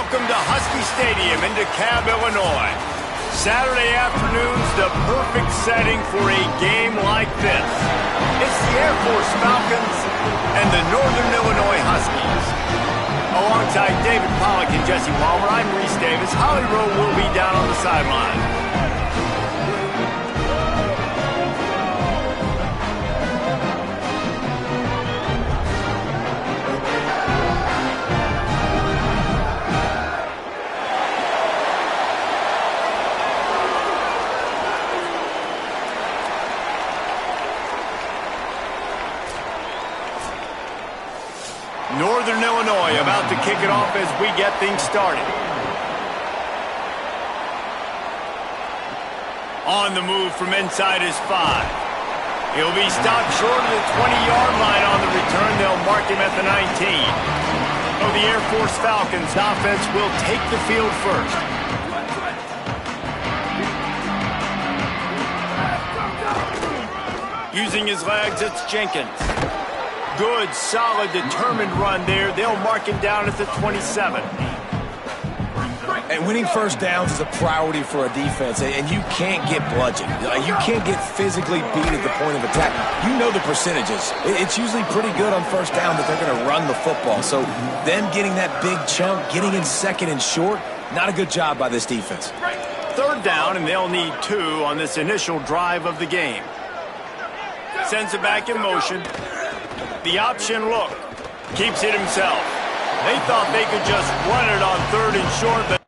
Welcome to Husky Stadium in DeKalb, Illinois. Saturday afternoon's the perfect setting for a game like this. It's the Air Force Falcons and the Northern Illinois Huskies. Alongside David Pollack and Jesse Palmer, I'm Reese Davis. Holly Rowe will be down on the sideline. Northern Illinois about to kick it off as we get things started. On the move from inside his 5. He'll be stopped short of the 20-yard line on the return. They'll mark him at the 19. So the Air Force Falcons offense will take the field first. Using his legs, it's Jenkins. Good, solid, determined run there. They'll mark him down at the 27. And winning first downs is a priority for a defense, and you can't get bludgeoned. You can't get physically beat at the point of attack. You know the percentages. It's usually pretty good on first down that they're going to run the football. So them getting that big chunk, getting in second and short, not a good job by this defense. Third down, and they'll need 2 on this initial drive of the game. Sends it back in motion. The option look. Keeps it himself. They thought they could just run it on 3rd and short, but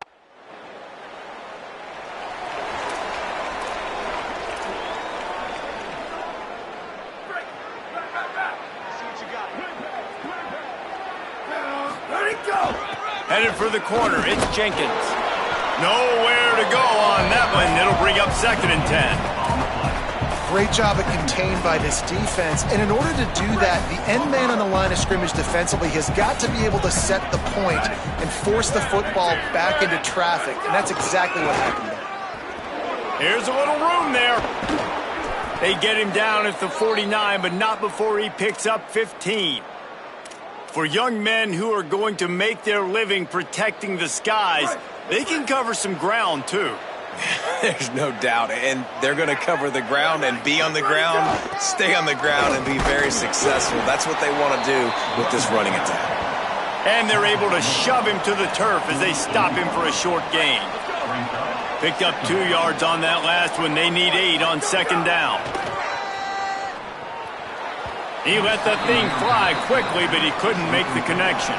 headed for the corner. It's Jenkins. Nowhere to go on that one. It'll bring up 2nd and 10. Great job at contained by this defense. And in order to do that, the end man on the line of scrimmage defensively has got to be able to set the point and force the football back into traffic. And that's exactly what happened there. Here's a little room there. They get him down at the 49, but not before he picks up 15. For young men who are going to make their living protecting the skies, they can cover some ground too. There's no doubt, and they're going to cover the ground and be on the ground, stay on the ground, and be very successful. That's what they want to do with this running attack. And they're able to shove him to the turf as they stop him for a short gain. Picked up 2 yards on that last one. They need 8 on 2nd down. He let the thing fly quickly, but he couldn't make the connection.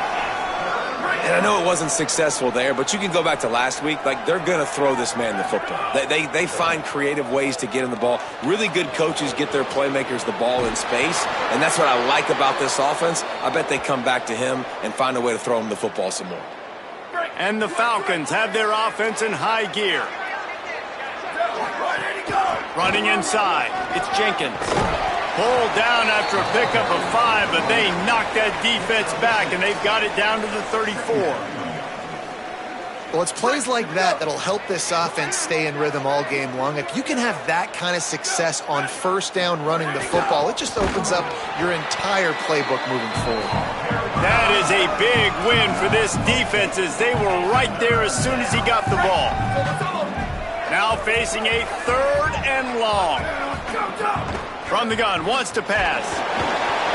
And I know it wasn't successful there, but you can go back to last week. Like, they're going to throw this man the football. They find creative ways to get him the ball. Really good coaches get their playmakers the ball in space, and that's what I like about this offense. I bet they come back to him and find a way to throw him the football some more. And the Falcons have their offense in high gear. Running inside, it's Jenkins. Pulled down after a pickup of 5, but they knocked that defense back, and they've got it down to the 34. Well, it's plays like that that'll help this offense stay in rhythm all game long. If you can have that kind of success on first down running the football, it just opens up your entire playbook moving forward. That is a big win for this defense as they were right there as soon as he got the ball. Now facing a 3rd and long. From the gun, wants to pass.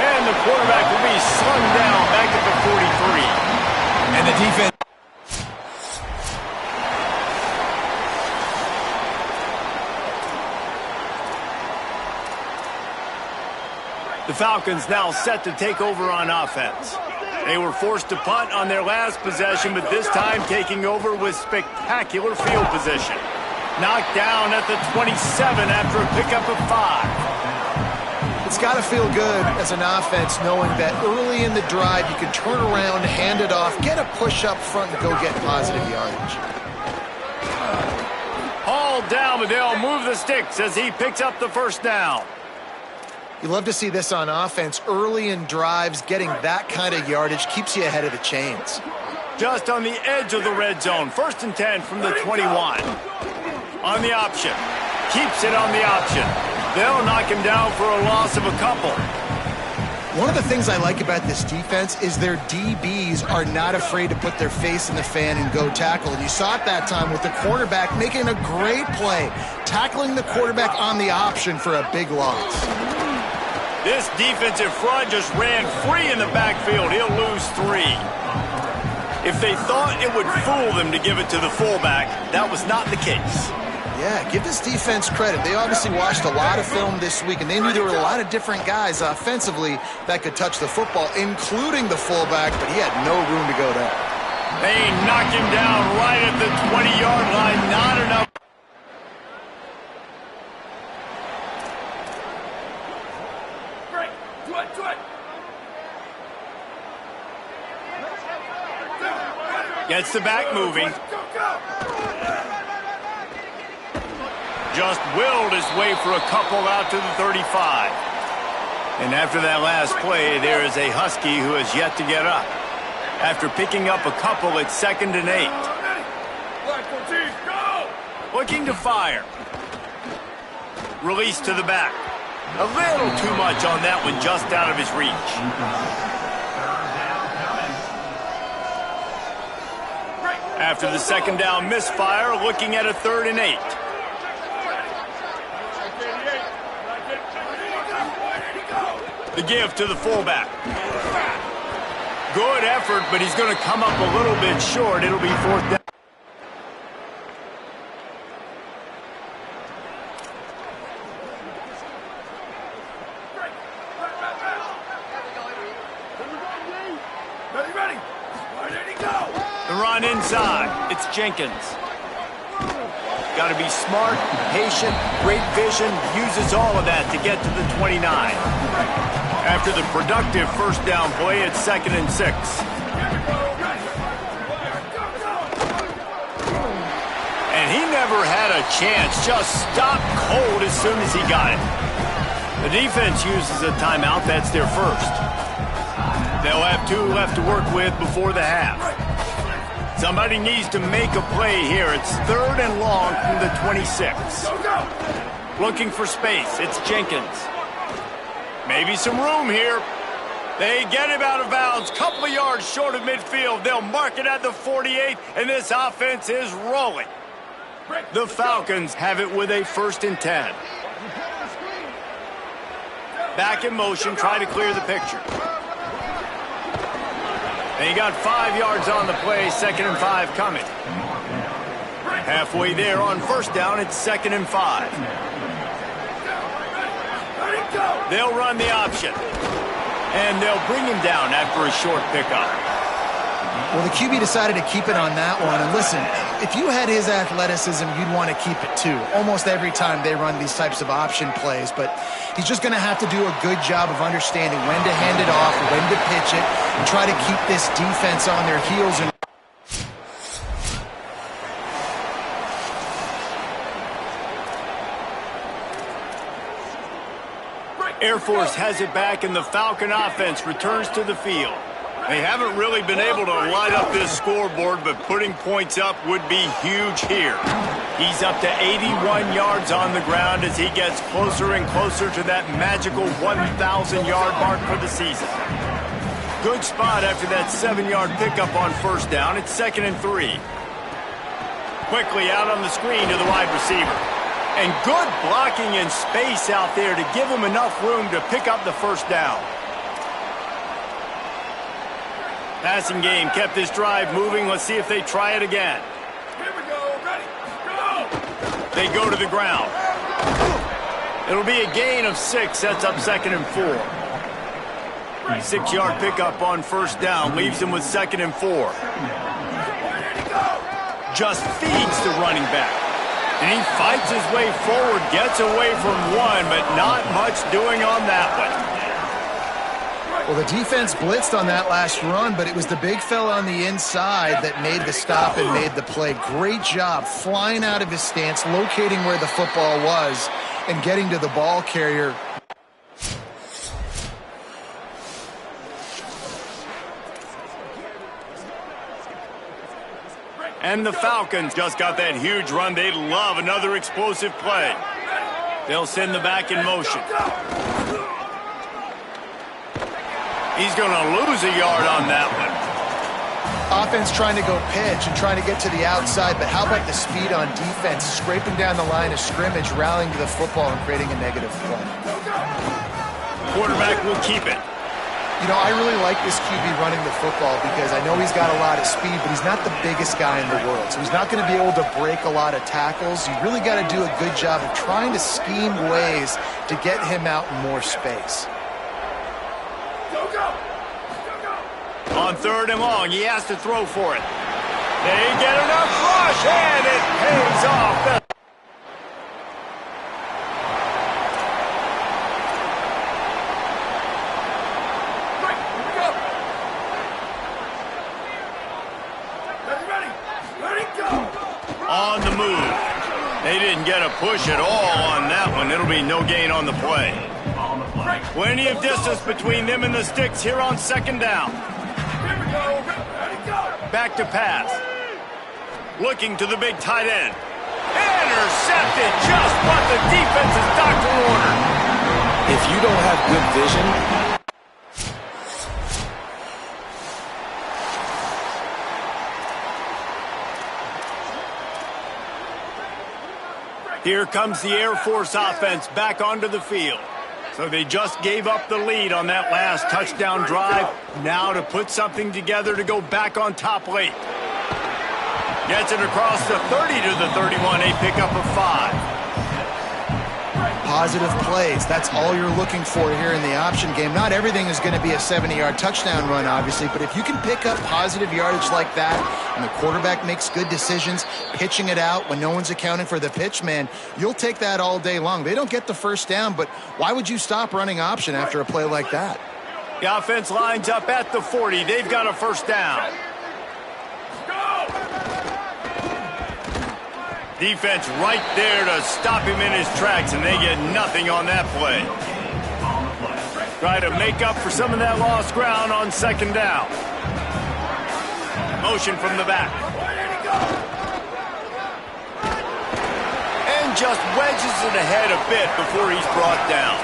And the quarterback will be slung down back at the 43. And the defense. The Falcons now set to take over on offense. They were forced to punt on their last possession, but this time taking over with spectacular field position. Knocked down at the 27 after a pickup of 5. It's got to feel good as an offense knowing that early in the drive you can turn around, hand it off, get a push up front, and go get positive yardage. Hauled down, but they'll move the sticks as he picks up the 1st down. You love to see this on offense. Early in drives, getting that kind of yardage keeps you ahead of the chains. Just on the edge of the red zone. 1st and 10 from the 21. On the option. Keeps it on the option. They'll knock him down for a loss of a couple. One of the things I like about this defense is their DBs are not afraid to put their face in the fan and go tackle. And you saw it that time with the quarterback making a great play, tackling the quarterback on the option for a big loss. This defensive front just ran free in the backfield. He'll lose 3. If they thought it would fool them to give it to the fullback, that was not the case. Yeah, give this defense credit. They obviously watched a lot of film this week, and they knew there were a lot of different guys offensively that could touch the football, including the fullback, but he had no room to go there. They knock him down right at the 20-yard line. Not enough. Gets the back moving. Just willed his way for a couple out to the 35. And after that last play, there is a Husky who has yet to get up. After picking up a couple, it's 2nd and 8. Looking to fire. Release to the back. A little too much on that one, just out of his reach. After the 2nd down misfire, looking at a 3rd and 8. The give to the fullback. Good effort, but he's going to come up a little bit short. It'll be 4th down. The run inside. It's Jenkins. Got to be smart, patient, great vision, uses all of that to get to the 29. After the productive 1st down play, it's 2nd and 6. And he never had a chance, just stopped cold as soon as he got it. The defense uses a timeout, that's their first. They'll have 2 left to work with before the half. Somebody needs to make a play here. It's 3rd and long from the 26. Looking for space. It's Jenkins. Maybe some room here. They get him out of bounds. Couple of yards short of midfield. They'll mark it at the 48, and this offense is rolling. The Falcons have it with a 1st and 10. Back in motion, try to clear the picture. And he got 5 yards on the play, 2nd and 5 coming. Halfway there on 1st down, it's 2nd and 5. They'll run the option. And they'll bring him down after a short pickup. Well, the QB decided to keep it on that one. And listen, if you had his athleticism, you'd want to keep it too. Almost every time they run these types of option plays. But he's just going to have to do a good job of understanding when to hand it off, when to pitch it, and try to keep this defense on their heels. And Air Force has it back, and the Falcon offense returns to the field. They haven't really been able to light up this scoreboard, but putting points up would be huge here. He's up to 81 yards on the ground as he gets closer and closer to that magical 1,000-yard mark for the season. Good spot after that 7-yard pickup on 1st down. It's 2nd and 3. Quickly out on the screen to the wide receiver. And good blocking in space out there to give him enough room to pick up the 1st down. Passing game kept this drive moving. Let's see if they try it again. Here we go. Ready. Go! They go to the ground. It'll be a gain of 6. Sets up 2nd and 4. 6-yard pickup on 1st down. Leaves him with 2nd and 4. Just feeds the running back. And he fights his way forward. Gets away from one, but not much doing on that one. well, the defense blitzed on that last run, but it was the big fella on the inside that made the stop and made the play. Great job flying out of his stance, locating where the football was, and getting to the ball carrier. And the Falcons just got that huge run. They'd love another explosive play. They'll send the back in motion. He's going to lose a yard on that one. Offense trying to go pitch and trying to get to the outside, but how about the speed on defense, scraping down the line of scrimmage, rallying to the football and creating a negative play. Quarterback will keep it. You know, I really like this QB running the football because I know he's got a lot of speed, but he's not the biggest guy in the world. So he's not going to be able to break a lot of tackles. You really got to do a good job of trying to scheme ways to get him out in more space. On 3rd and long, he has to throw for it. They get enough rush, and it pays off. On the move. They didn't get a push at all on that one. It'll be no gain on the play. Plenty of distance between them and the sticks here on 2nd down. Back to pass. Looking to the big tight end. Intercepted just what the defense's doctor ordered. If you don't have good vision, here comes the Air Force offense back onto the field. So they just gave up the lead on that last touchdown drive. Now to put something together to go back on top late. Gets it across the 30 to the 31, a pickup of 5. Positive plays, that's all you're looking for here in the option game. Not everything is going to be a 70-yard touchdown run, obviously, but if you can pick up positive yardage like that and the quarterback makes good decisions, pitching it out when no one's accounting for the pitch, man, you'll take that all day long. They don't get the first down, but why would you stop running option after a play like that? The offense lines up at the 40. They've got a first down. Defense right there to stop him in his tracks, and they get nothing on that play. Try to make up for some of that lost ground on 2nd down. Motion from the back. And just wedges it ahead a bit before he's brought down.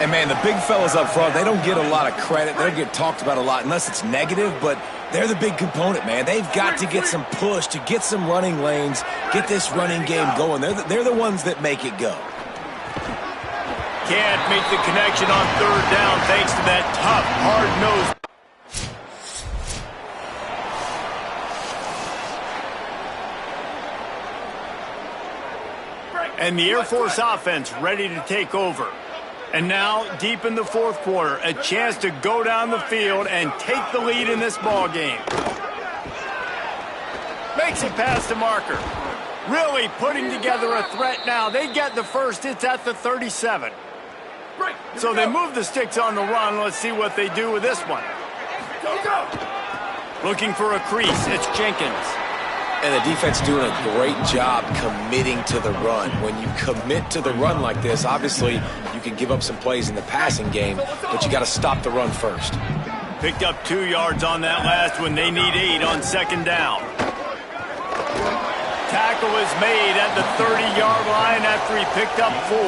and man, the big fellas up front, they don't get a lot of credit. They don't get talked about a lot unless it's negative, but they're the big component, man. They've got to get some push, to get some running lanes, get this running game going. They're the ones that make it go. Can't make the connection on 3rd down thanks to that tough, hard-nosed. And the Air Force offense ready to take over. And now, deep in the 4th quarter, a chance to go down the field and take the lead in this ball game. Makes it past the marker. Really putting together a threat now. They get the first. It's at the 37. So they move the sticks on the run. Let's see what they do with this one. Looking for a crease. It's Jenkins. And the defense doing a great job committing to the run. When you commit to the run like this, obviously you can give up some plays in the passing game, but you got to stop the run first. Picked up 2 yards on that last one. They need 8 on 2nd down. Tackle is made at the 30-yard line after he picked up 4.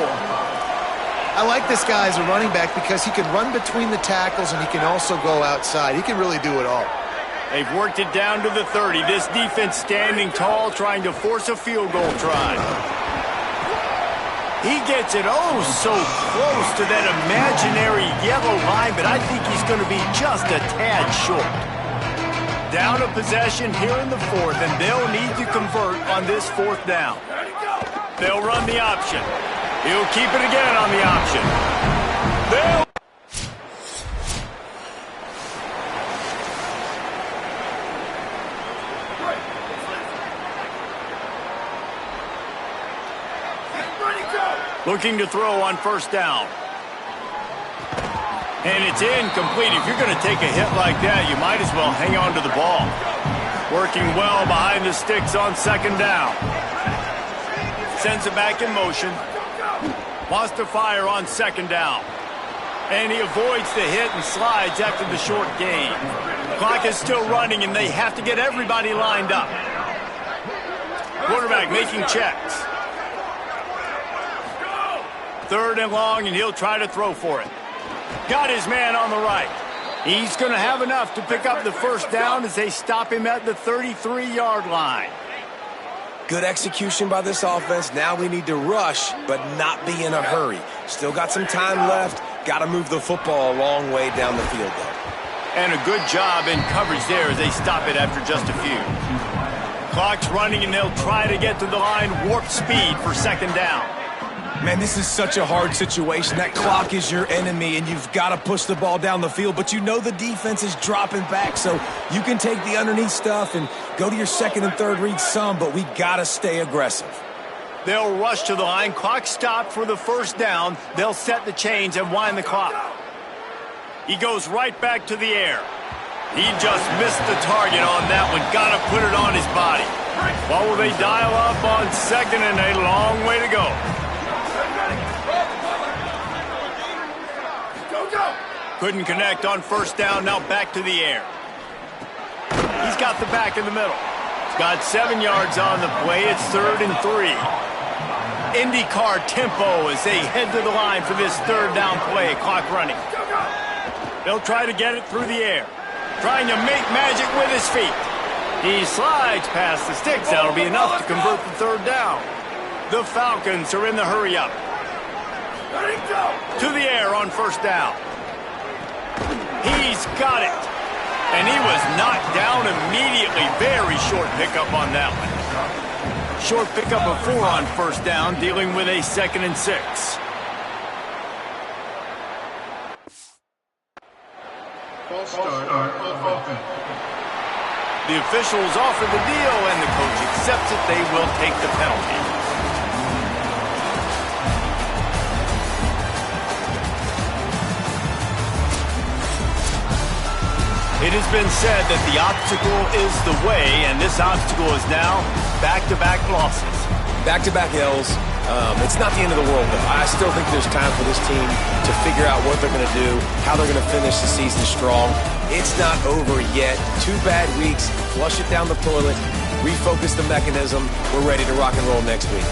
I like this guy as a running back because he can run between the tackles and he can also go outside. He can really do it all. They've worked it down to the 30. This defense standing tall, trying to force a field goal try. He gets it oh so close to that imaginary yellow line, but I think he's going to be just a tad short. Down a possession here in the 4th, and they'll need to convert on this 4th down. They'll run the option. He'll keep it again on the option. They'll looking to throw on 1st down. And it's incomplete. If you're going to take a hit like that, you might as well hang on to the ball. Working well behind the sticks on 2nd down. Sends it back in motion. Wants to fire on 2nd down. And he avoids the hit and slides after the short gain. The clock is still running, and they have to get everybody lined up. Quarterback making checks. 3rd and long, and he'll try to throw for it. Got his man on the right. He's going to have enough to pick up the first down as they stop him at the 33-yard line. Good execution by this offense. Now we need to rush, but not be in a hurry. Still got some time left. Got to move the football a long way down the field, though. And a good job in coverage there as they stop it after just a few. Clock's running, and they'll try to get to the line. Warp speed for second down. Man, this is such a hard situation. That clock is your enemy, and you've got to push the ball down the field. But you know the defense is dropping back, so you can take the underneath stuff and go to your second and third read some, but we got to stay aggressive. They'll rush to the line. Clock stopped for the first down. They'll set the chains and wind the clock. He goes right back to the air. He just missed the target on that one. Got to put it on his body. What will they dial up on second and a long way to go? Couldn't connect on first down. Now back to the air. He's got the back in the middle. He's got 7 yards on the play. It's 3rd and 3. IndyCar tempo as they head to the line for this third down play. Clock running. They'll try to get it through the air. Trying to make magic with his feet. He slides past the sticks. That'll be enough to convert the third down. The Falcons are in the hurry up. To the air on first down. He's got it. And he was knocked down immediately. Very short pickup on that one. Short pickup of 4 on first down, dealing with a 2nd and 6. False start on offense. The officials offer the deal, and the coach accepts it. They will take the penalty. It has been said that the obstacle is the way, and this obstacle is now back-to-back losses. Back-to-back L's. It's not the end of the world, though. I still think there's time for this team to figure out what they're going to do, how they're going to finish the season strong. It's not over yet. 2 bad weeks. Flush it down the toilet. Refocus the mechanism. We're ready to rock and roll next week.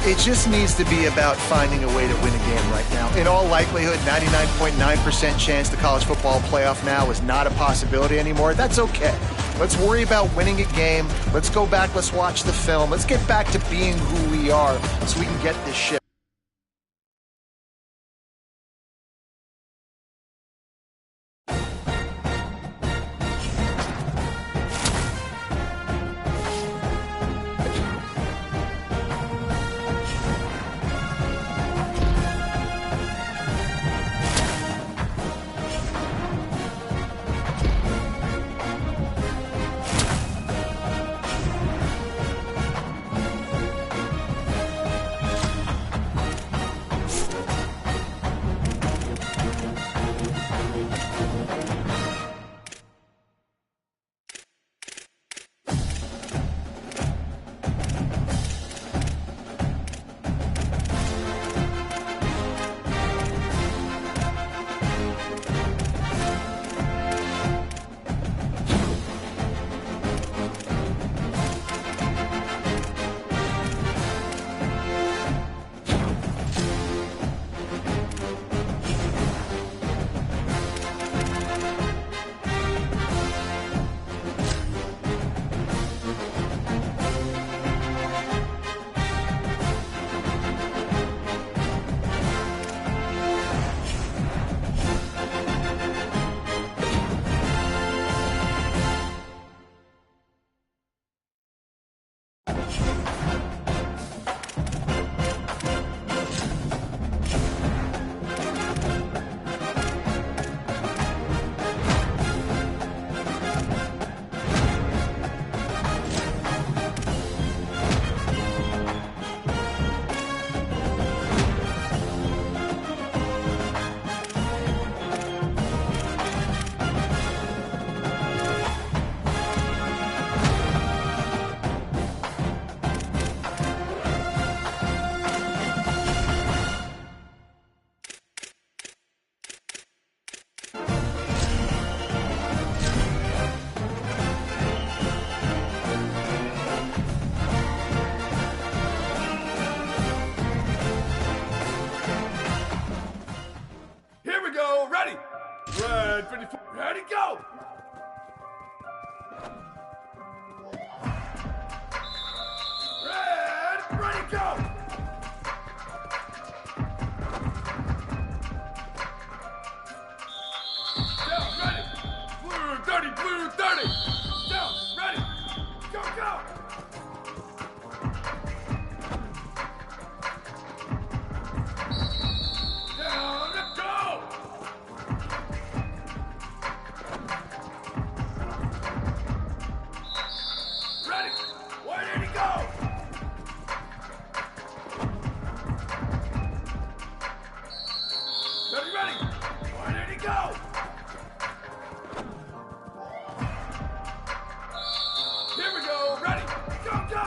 It just needs to be about finding a way to win a game right now. In all likelihood, 99.9% chance the college football playoff now is not a possibility anymore. That's okay. Let's worry about winning a game. Let's go back. Let's watch the film. Let's get back to being who we are so we can get this shit. Red 54. Ready, go! Red, ready, go! Down, ready. Blue 30. Down, ready. Go, go! Down, let's go! Ready. 180, go! Ready. 180, go! Here we go. Ready. Go, go!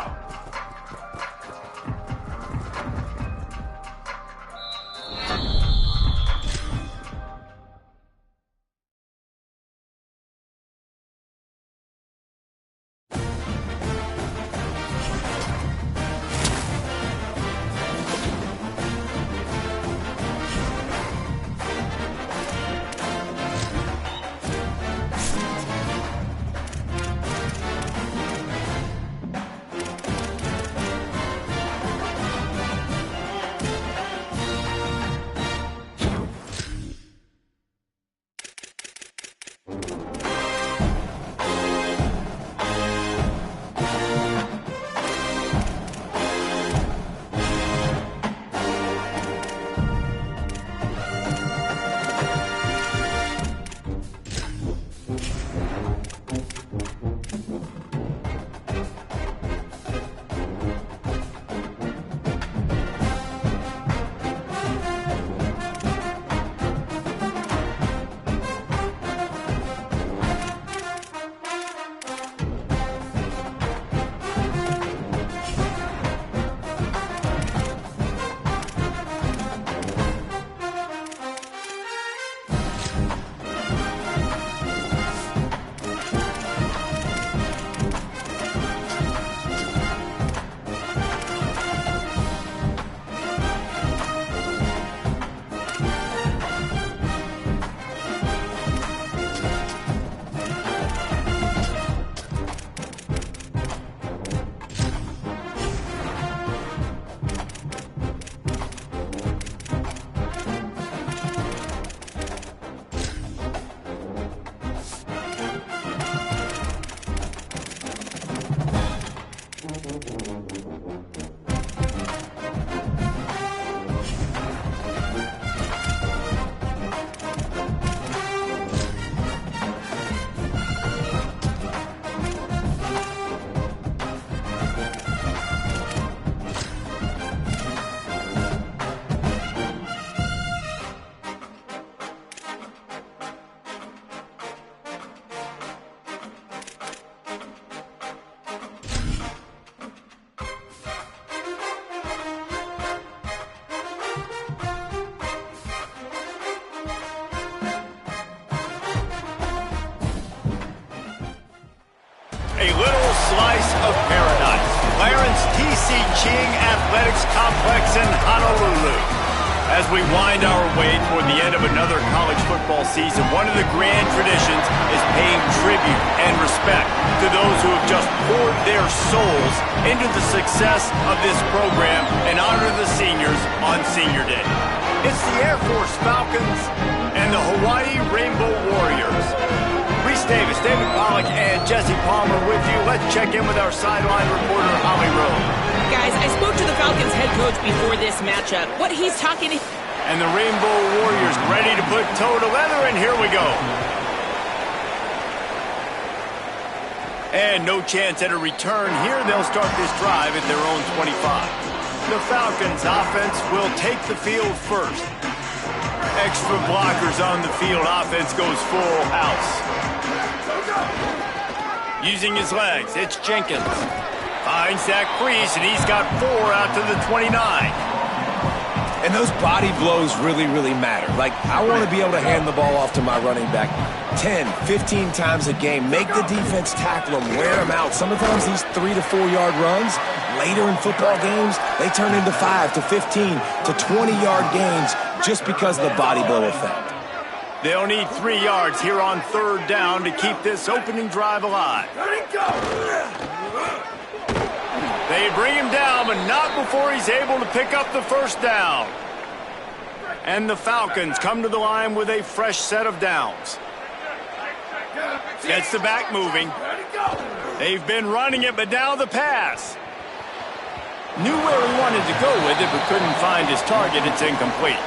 A little slice of paradise. Clarence T.C. Ching Athletics Complex in Honolulu. As we wind our way toward the end of another college football season, one of the grand traditions is paying tribute and respect to those who have just poured their souls into the success of this program and honor the seniors on Senior Day. It's the Air Force Falcons and the Hawaii Rainbow Warriors. Reese Davis, David Pollack, and Jesse Palmer with you. Let's check in with our sideline reporter, Holly Rowe. Guys, I spoke to the Falcons head coach before this matchup. What he's talking... And the Rainbow Warriors ready to put toe to leather, and here we go. And no chance at a return here. They'll start this drive at their own 25. The Falcons offense will take the field first. Extra blockers on the field. Offense goes full house. Using his legs, it's Jenkins. Finds that crease, and he's got 4 out to the 29. And those body blows really, really matter. Like, I want to be able to hand the ball off to my running back 10, 15 times a game. Make the defense tackle them, wear them out. Sometimes these 3 to 4 yard runs, later in football games, they turn into 5 to 15 to 20 yard gains just because of the body blow effect. They'll need 3 yards here on 3rd down to keep this opening drive alive. Ready, go! They bring him down, but not before he's able to pick up the 1st down. And the Falcons come to the line with a fresh set of downs. Gets the back moving. Ready, go! They've been running it, but now the pass. Knew where he wanted to go with it, but couldn't find his target. It's incomplete.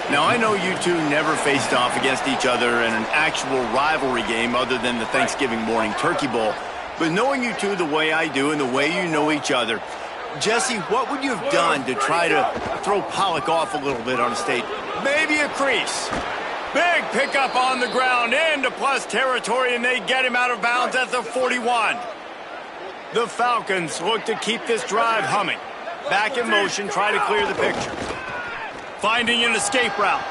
Now, I know you two never faced off against each other in an actual rivalry game other than the Thanksgiving morning Turkey Bowl. But knowing you two the way I do and the way you know each other, Jesse, what would you have done to try to throw Pollock off a little bit on a state? Maybe a crease. Big pickup on the ground into plus territory, and they get him out of bounds at the 41. The Falcons look to keep this drive humming. Back in motion, try to clear the picture. Finding an escape route.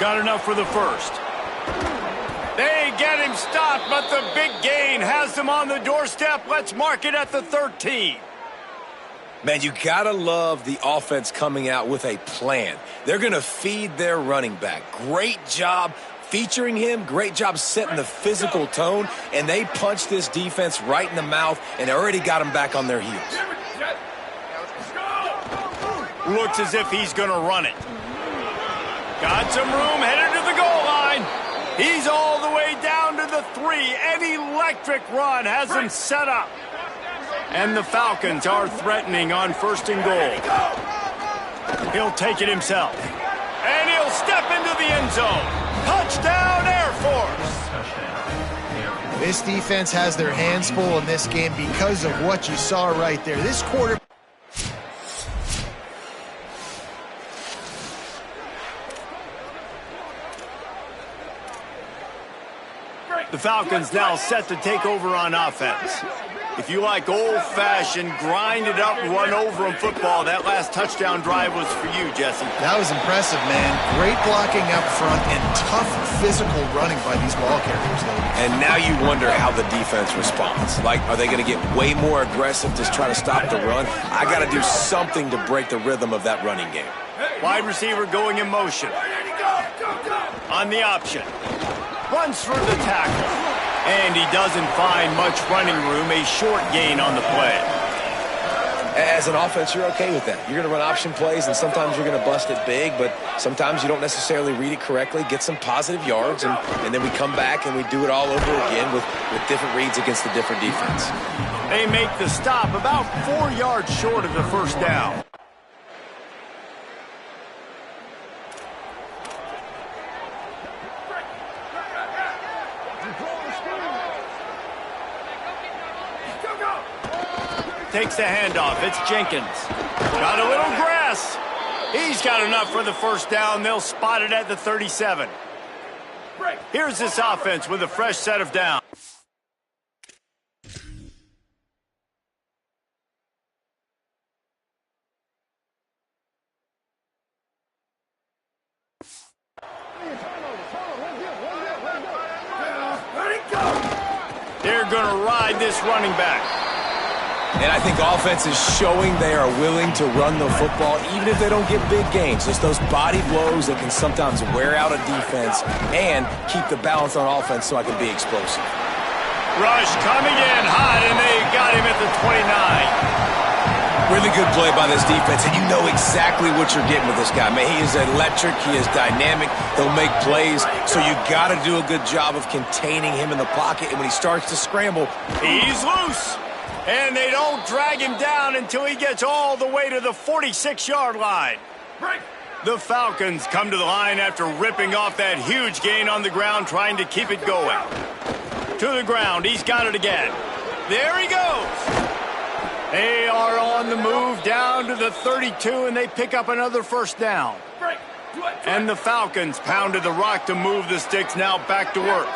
Got enough for the 1st. They get him stopped, but the big gain has them on the doorstep. Let's mark it at the 13. Man, you gotta love the offense coming out with a plan. They're gonna feed their running back. Great job featuring him. Great job setting the physical tone. And they punched this defense right in the mouth and already got them back on their heels. Looks as if he's gonna run it. Got some room, headed to the goal line. He's all the way down to the 3. An electric run has him set up. And the Falcons are threatening on 1st and goal. He'll take it himself. And he'll step into the end zone. Touchdown, Air Force. This defense has their hands full in this game because of what you saw right there. This quarter. The Falcons now set to take over on offense. If you like old-fashioned, grind-it-up, run-over-'em football, that last touchdown drive was for you, Jesse. That was impressive, man. Great blocking up front and tough physical running by these ball carriers, though. And now you wonder how the defense responds. Like, are they going to get way more aggressive, just try to stop the run? I got to do something to break the rhythm of that running game. Wide receiver going in motion. On the option. Runs through the tackle. And he doesn't find much running room, a short gain on the play. As an offense, you're okay with that. You're going to run option plays, and sometimes you're going to bust it big, but sometimes you don't necessarily read it correctly, get some positive yards, and then we come back and we do it all over again with different reads against the different defense. They make the stop about 4 yards short of the 1st down. Takes the handoff. It's Jenkins. Got a little grass. He's got enough for the 1st down. They'll spot it at the 37. Here's this offense with a fresh set of downs. They're going to ride this running back. And I think offense is showing they are willing to run the football, even if they don't get big gains. Just those body blows that can sometimes wear out a defense and keep the balance on offense so I can be explosive. Rush coming in hot, and they got him at the 29. Really good play by this defense, and you know exactly what you're getting with this guy. Man, he is electric. He is dynamic. He'll make plays, so you got to do a good job of containing him in the pocket, and when he starts to scramble, he's loose. And they don't drag him down until he gets all the way to the 46-yard line. The Falcons come to the line after ripping off that huge gain on the ground, trying to keep it going. To the ground, he's got it again. There he goes. They are on the move down to the 32, and they pick up another 1st down. And the Falcons pounded the rock to move the sticks, now back to work.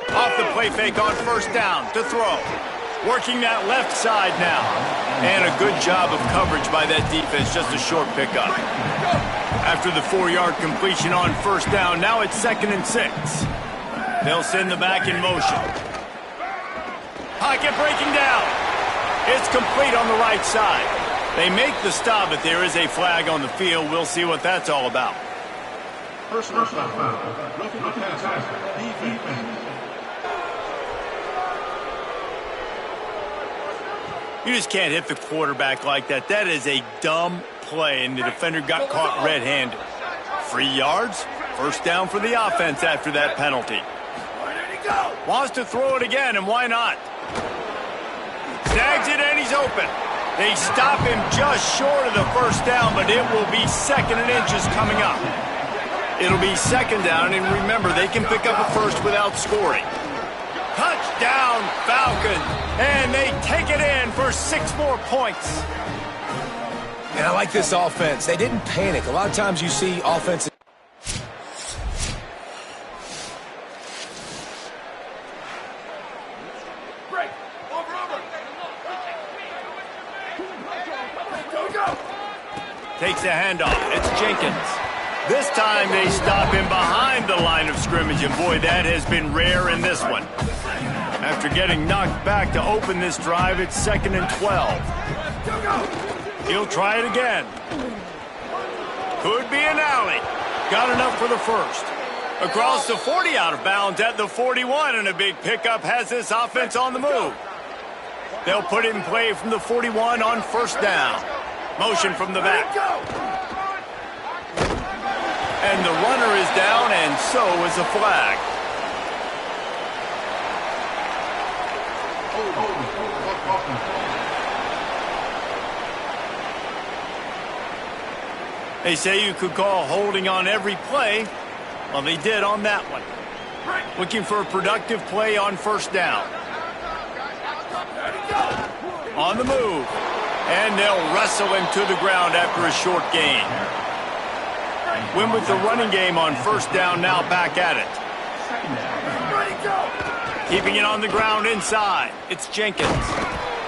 Off the play fake on 1st down to throw. Working that left side now. And a good job of coverage by that defense, just a short pickup. After the 4-yard completion on 1st down, now it's 2nd and 6. They'll send the back in motion. Pocket breaking down. It's complete on the right side. They make the stop, but there is a flag on the field. We'll see what that's all about. Personal foul. Roughing the passer. Defense. You just can't hit the quarterback like that. That is a dumb play, and the defender got caught red-handed. 3 yards, first down for the offense after that penalty. Where did he go? Wants to throw it again, and why not? Snags it, and he's open. They stop him just short of the first down, but it will be 2nd and inches coming up. It'll be 2nd down, and remember, they can pick up a first without scoring. Touchdown, Falcons, and they take it in for 6 more points. And I like this offense. They didn't panic. A lot of times you see offensive. Break. Over. Go. Takes a handoff. It's Jenkins. This time they stop him behind the line of scrimmage, and boy, that has been rare in this one. After getting knocked back to open this drive, it's 2nd and 12. He'll try it again. Could be an alley. Got enough for the first. Across the 40, out of bounds at the 41, and a big pickup has this offense on the move. They'll put it in play from the 41 on first down. Motion from the back. And the runner is down, and so is a flag. They say you could call holding on every play. Well, they did on that one. Looking for a productive play on first down. On the move. And they'll wrestle him to the ground after a short gain. Win with the running game on first down, now back at it. Keeping it on the ground inside. It's Jenkins.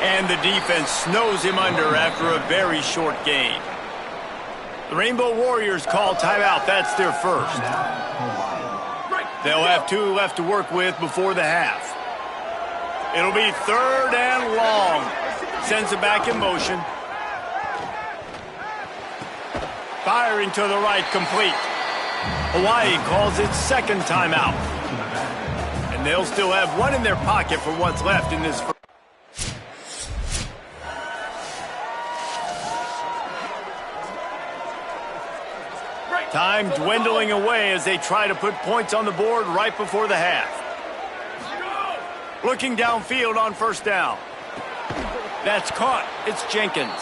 And the defense snows him under after a very short gain. The Rainbow Warriors call timeout. That's their first. They'll have 2 left to work with before the half. It'll be 3rd and long. Sends it back in motion. Firing to the right, complete. Hawaii calls its 2nd timeout. And they'll still have 1 in their pocket for what's left in this first. Time dwindling away as they try to put points on the board right before the half. Looking downfield on first down. That's caught. It's Jenkins.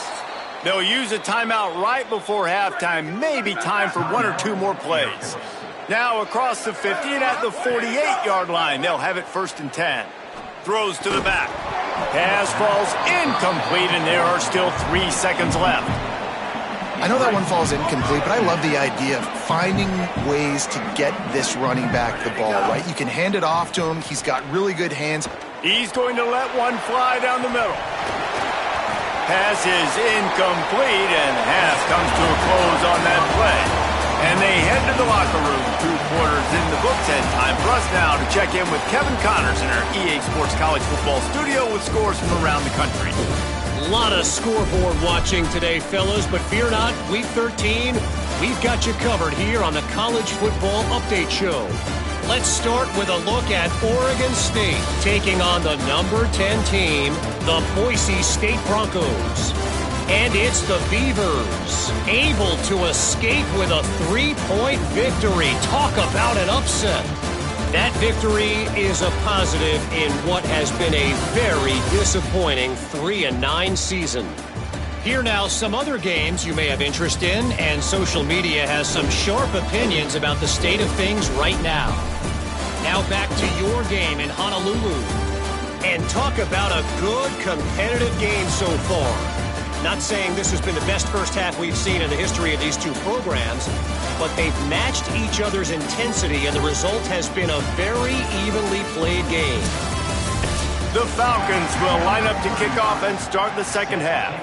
They'll use a timeout right before halftime. Maybe time for 1 or 2 more plays. Now across the 50 and at the 48-yard line. They'll have it 1st and 10. Throws to the back. Pass falls incomplete, and there are still 3 seconds left. I know that one falls incomplete, but I love the idea of finding ways to get this running back the ball, right? You can hand it off to him. He's got really good hands. He's going to let one fly down the middle. Pass is incomplete, and half comes to a close on that play. And they head to the locker room. 2 quarters in the books, and time for us now to check in with Kevin Connors in our EA Sports College Football studio with scores from around the country. A lot of scoreboard watching today, fellas, but fear not, Week 13, we've got you covered here on the College Football Update Show. Let's start with a look at Oregon State taking on the number 10 team, the Boise State Broncos. And it's the Beavers, able to escape with a 3-point victory. Talk about an upset. That victory is a positive in what has been a very disappointing 3-9 season. Here now, some other games you may have interest in, and social media has some sharp opinions about the state of things right now. Now back to your game in Honolulu. And talk about a good competitive game so far. Not saying this has been the best first half we've seen in the history of these 2 programs, but they've matched each other's intensity, and the result has been a very evenly played game. The Falcons will line up to kick off and start the second half.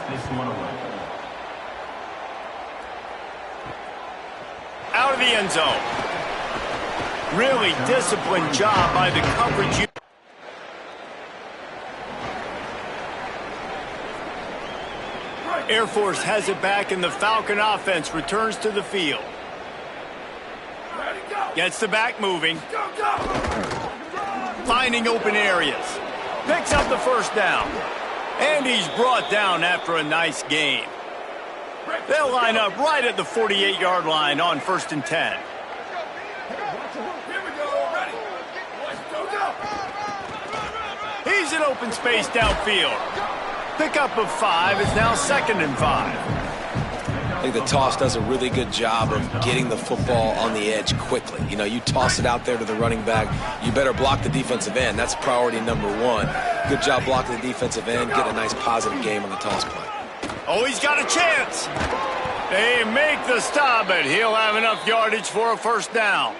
Out of the end zone. Really disciplined job by the coverage unit. Air Force has it back, and the Falcon offense returns to the field. Gets the back moving. Finding open areas. Picks up the first down. And he's brought down after a nice gain. They'll line up right at the 48-yard line on 1st and 10. He's in open space downfield. Pickup of 5 is now 2nd and 5. I think the toss does a really good job of getting the football on the edge quickly. You know, you toss it out there to the running back, you better block the defensive end. That's priority number 1. Good job blocking the defensive end, get a nice positive game on the toss play. Oh, he's got a chance. They make the stop, but he'll have enough yardage for a first down.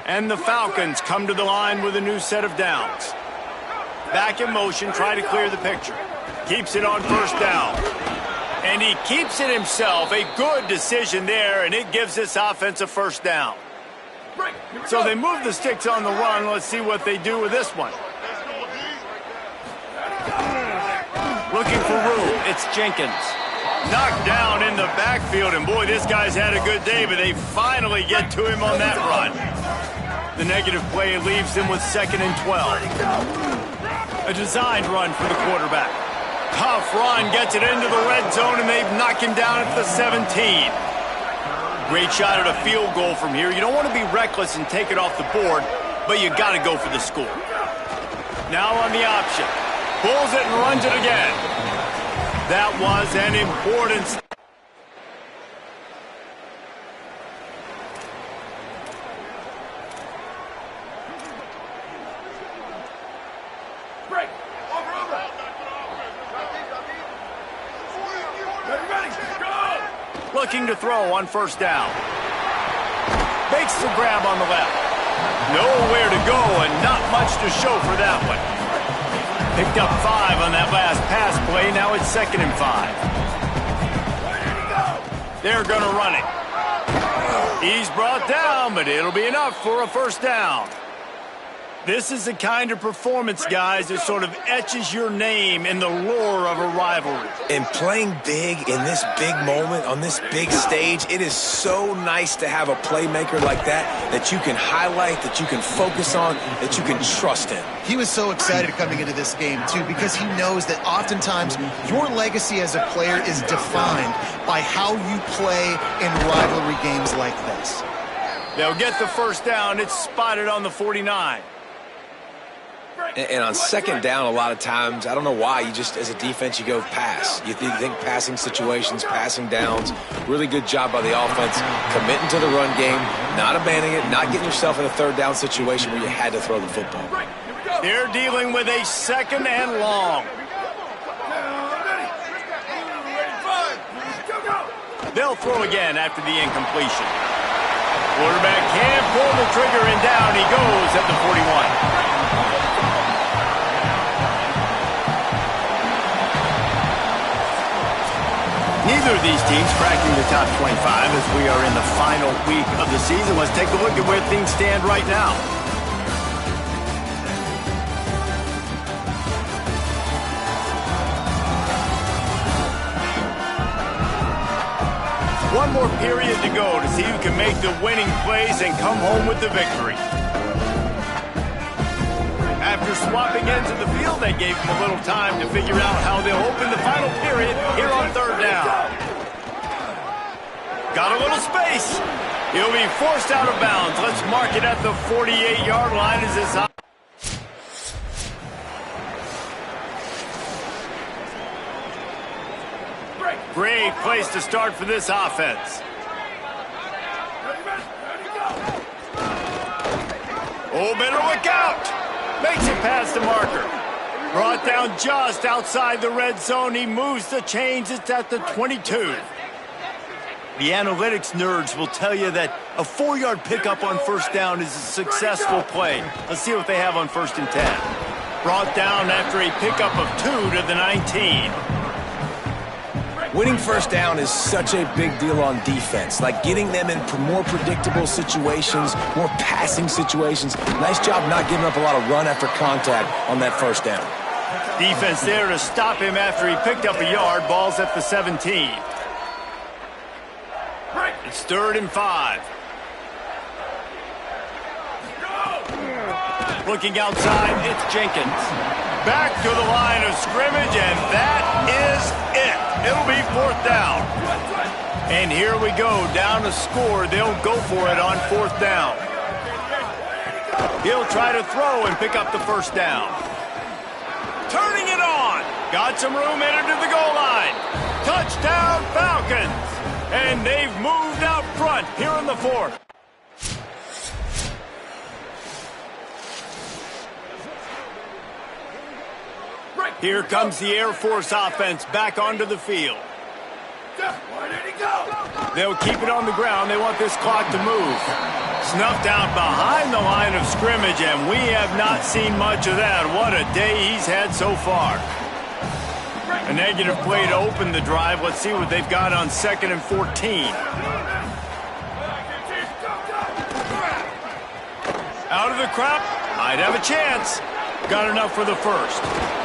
And the Falcons come to the line with a new set of downs. Back in motion, try to clear the picture. Keeps it on 1st down. And he keeps it himself. A good decision there, and it gives this offense a first down. So they move the sticks on the run. Let's see what they do with this one. Looking for room. It's Jenkins. Knocked down in the backfield, and boy, this guy's had a good day, but they finally get to him on that run. The negative play leaves them with 2nd and 12. A designed run for the quarterback. Tough run, gets it into the red zone, and they've knocked him down at the 17. Great shot at a field goal from here. You don't want to be reckless and take it off the board, but you got to go for the score. Now on the option. Pulls it and runs it again. That was an important step. Looking to throw on 1st down. Makes the grab on the left. Nowhere to go and not much to show for that one. Picked up 5 on that last pass play. Now it's 2nd and 5. They're going to run it. He's brought down, but it'll be enough for a first down. This is the kind of performance, guys, that sort of etches your name in the lore of a rivalry. And playing big in this big moment, on this big stage, it is so nice to have a playmaker like that you can highlight, that you can focus on, that you can trust in. He was so excited coming into this game, too, because he knows that oftentimes your legacy as a player is defined by how you play in rivalry games like this. They'll get the first down. It's spotted on the 49. And on 2nd down, a lot of times, I don't know why, you just, as a defense, you go pass. You think passing situations, passing downs. Really good job by the offense, committing to the run game, not abandoning it, not getting yourself in a 3rd down situation where you had to throw the football. They're dealing with a 2nd and long. They'll throw again after the incompletion. Quarterback can't pull the trigger, and down he goes at the 41. Neither of these teams cracking the top 25 as we are in the final week of the season. Let's take a look at where things stand right now. One more period to go to see who can make the winning plays and come home with the victory. After swapping ends of the field, they gave them a little time to figure out how they'll open the final period here on 3rd down. Got a little space. He'll be forced out of bounds. Let's mark it at the 48-yard line as his great place to start for this offense. Oh, better look out. Makes it past the marker. Brought down just outside the red zone. He moves the chains. It's at the 22. The analytics nerds will tell you that a 4-yard pickup on 1st down is a successful play. Let's see what they have on 1st and 10. Brought down after a pickup of 2 to the 19. Winning 1st down is such a big deal on defense, like getting them in more predictable situations, more passing situations. Nice job not giving up a lot of run after contact on that 1st down. Defense there to stop him after he picked up a yard. Ball's at the 17. It's 3rd and 5. Looking outside, it's Jenkins. Back to the line of scrimmage, and that is it. It'll be 4th down. And here we go, down to score. They'll go for it on 4th down. He'll try to throw and pick up the 1st down. Turning it on. Got some room, entered to the goal line. Touchdown, Falcons. And they've moved out front here in the 4th. Here comes the Air Force offense back onto the field. Where did he go? They'll keep it on the ground. They want this clock to move. Snuffed out behind the line of scrimmage, and we have not seen much of that. What a day he's had so far. A negative play to open the drive. Let's see what they've got on 2nd and 14. Out of the crop, might have a chance. Got enough for the 1st.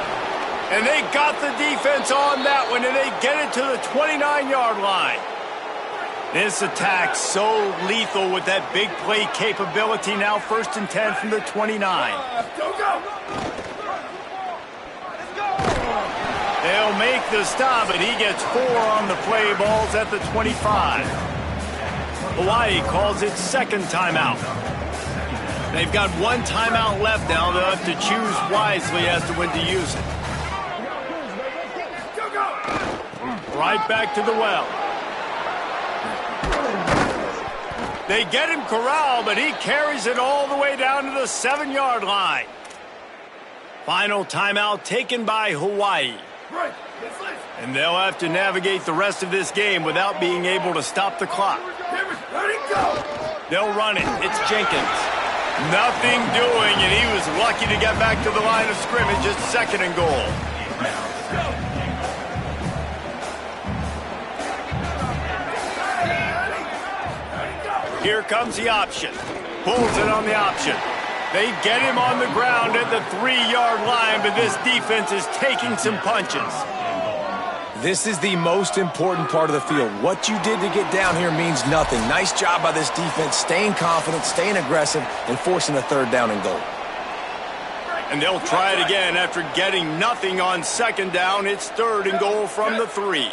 And they got the defense on that one, and they get it to the 29-yard line. This attack so lethal with that big play capability. Now 1st and 10 from the 29. They'll make the stop, and he gets 4 on the play. Ball's at the 25. Hawaii calls it 2nd timeout. They've got 1 timeout left now. They'll have to choose wisely as to when to use it. Right back to the well. They get him corralled, but he carries it all the way down to the 7-yard line. Final timeout taken by Hawaii. And they'll have to navigate the rest of this game without being able to stop the clock. They'll run it. It's Jenkins. Nothing doing, and he was lucky to get back to the line of scrimmage at 2nd and goal. Here comes the option. Pulls it on the option. They get him on the ground at the 3-yard line, but this defense is taking some punches. This is the most important part of the field. What you did to get down here means nothing. Nice job by this defense, staying confident, staying aggressive, and forcing a 3rd down and goal. And they'll try it again after getting nothing on 2nd down. It's 3rd and goal from the 3.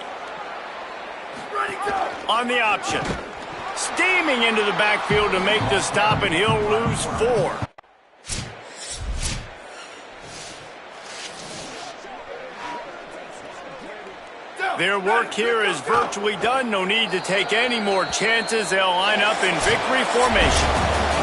On the option. Steaming into the backfield to make the stop, and he'll lose 4. Their work here is virtually done. No need to take any more chances. They'll line up in victory formation.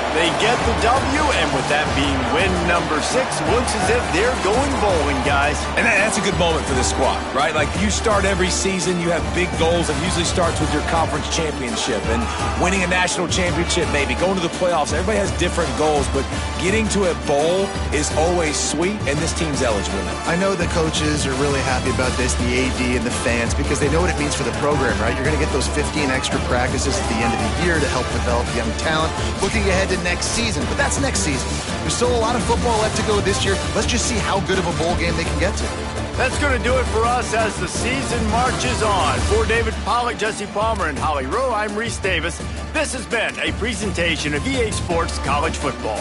They get the W, and with that being win number 6, looks as if they're going bowling, guys. And that's a good moment for this squad, right? Like, you start every season, you have big goals. It usually starts with your conference championship and winning a national championship, maybe going to the playoffs. Everybody has different goals, but getting to a bowl is always sweet, and this team's eligible now. I know the coaches are really happy about this, the AD and the fans, because they know what it means for the program, right? You're going to get those 15 extra practices at the end of the year to help develop young talent. Looking ahead to next season, but that's next season. There's still a lot of football left to go this year. Let's just see how good of a bowl game they can get to. That's going to do it for us as the season marches on. For David Pollack, Jesse Palmer, and Holly Rowe, I'm Reese Davis. This has been a presentation of EA Sports College Football.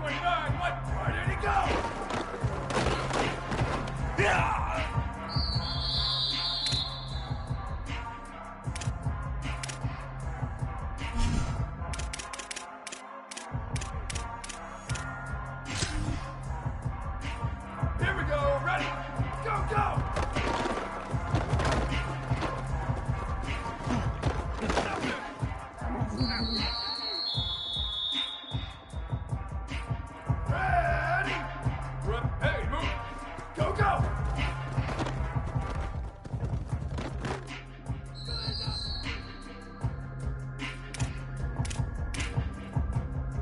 29, what? Where did he go? Yeah! Here we go, ready? Go, go! Ready? Hey, move! Go, go!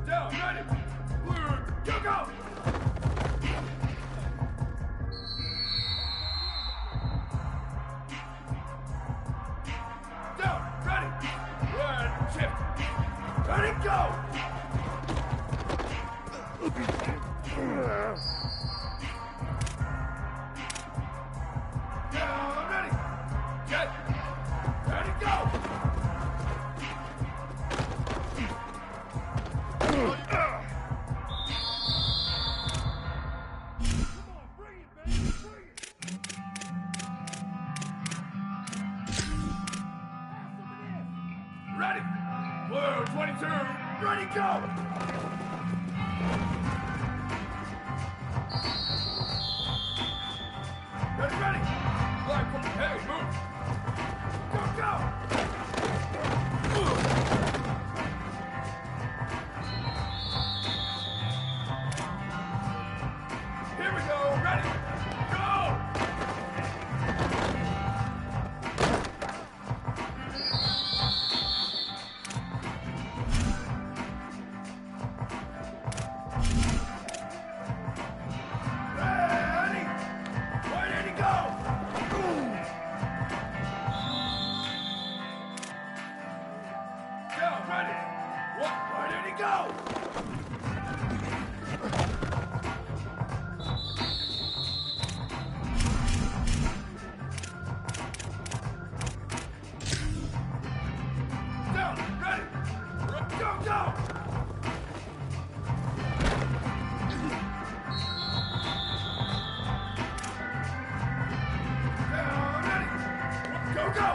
Down, ready? Go, go! Down, ready? Red, shift. Ready, go! Down, ready? Jet. Ready, go! Ready? Blue 22, ready, go! Ready, ready? Black, hey, move! Go, go! Here we go, ready? Go! Ready? Where did he go? Down, ready? What? Where did he go? Down, ready? Go, go! Down, ready? Go, go!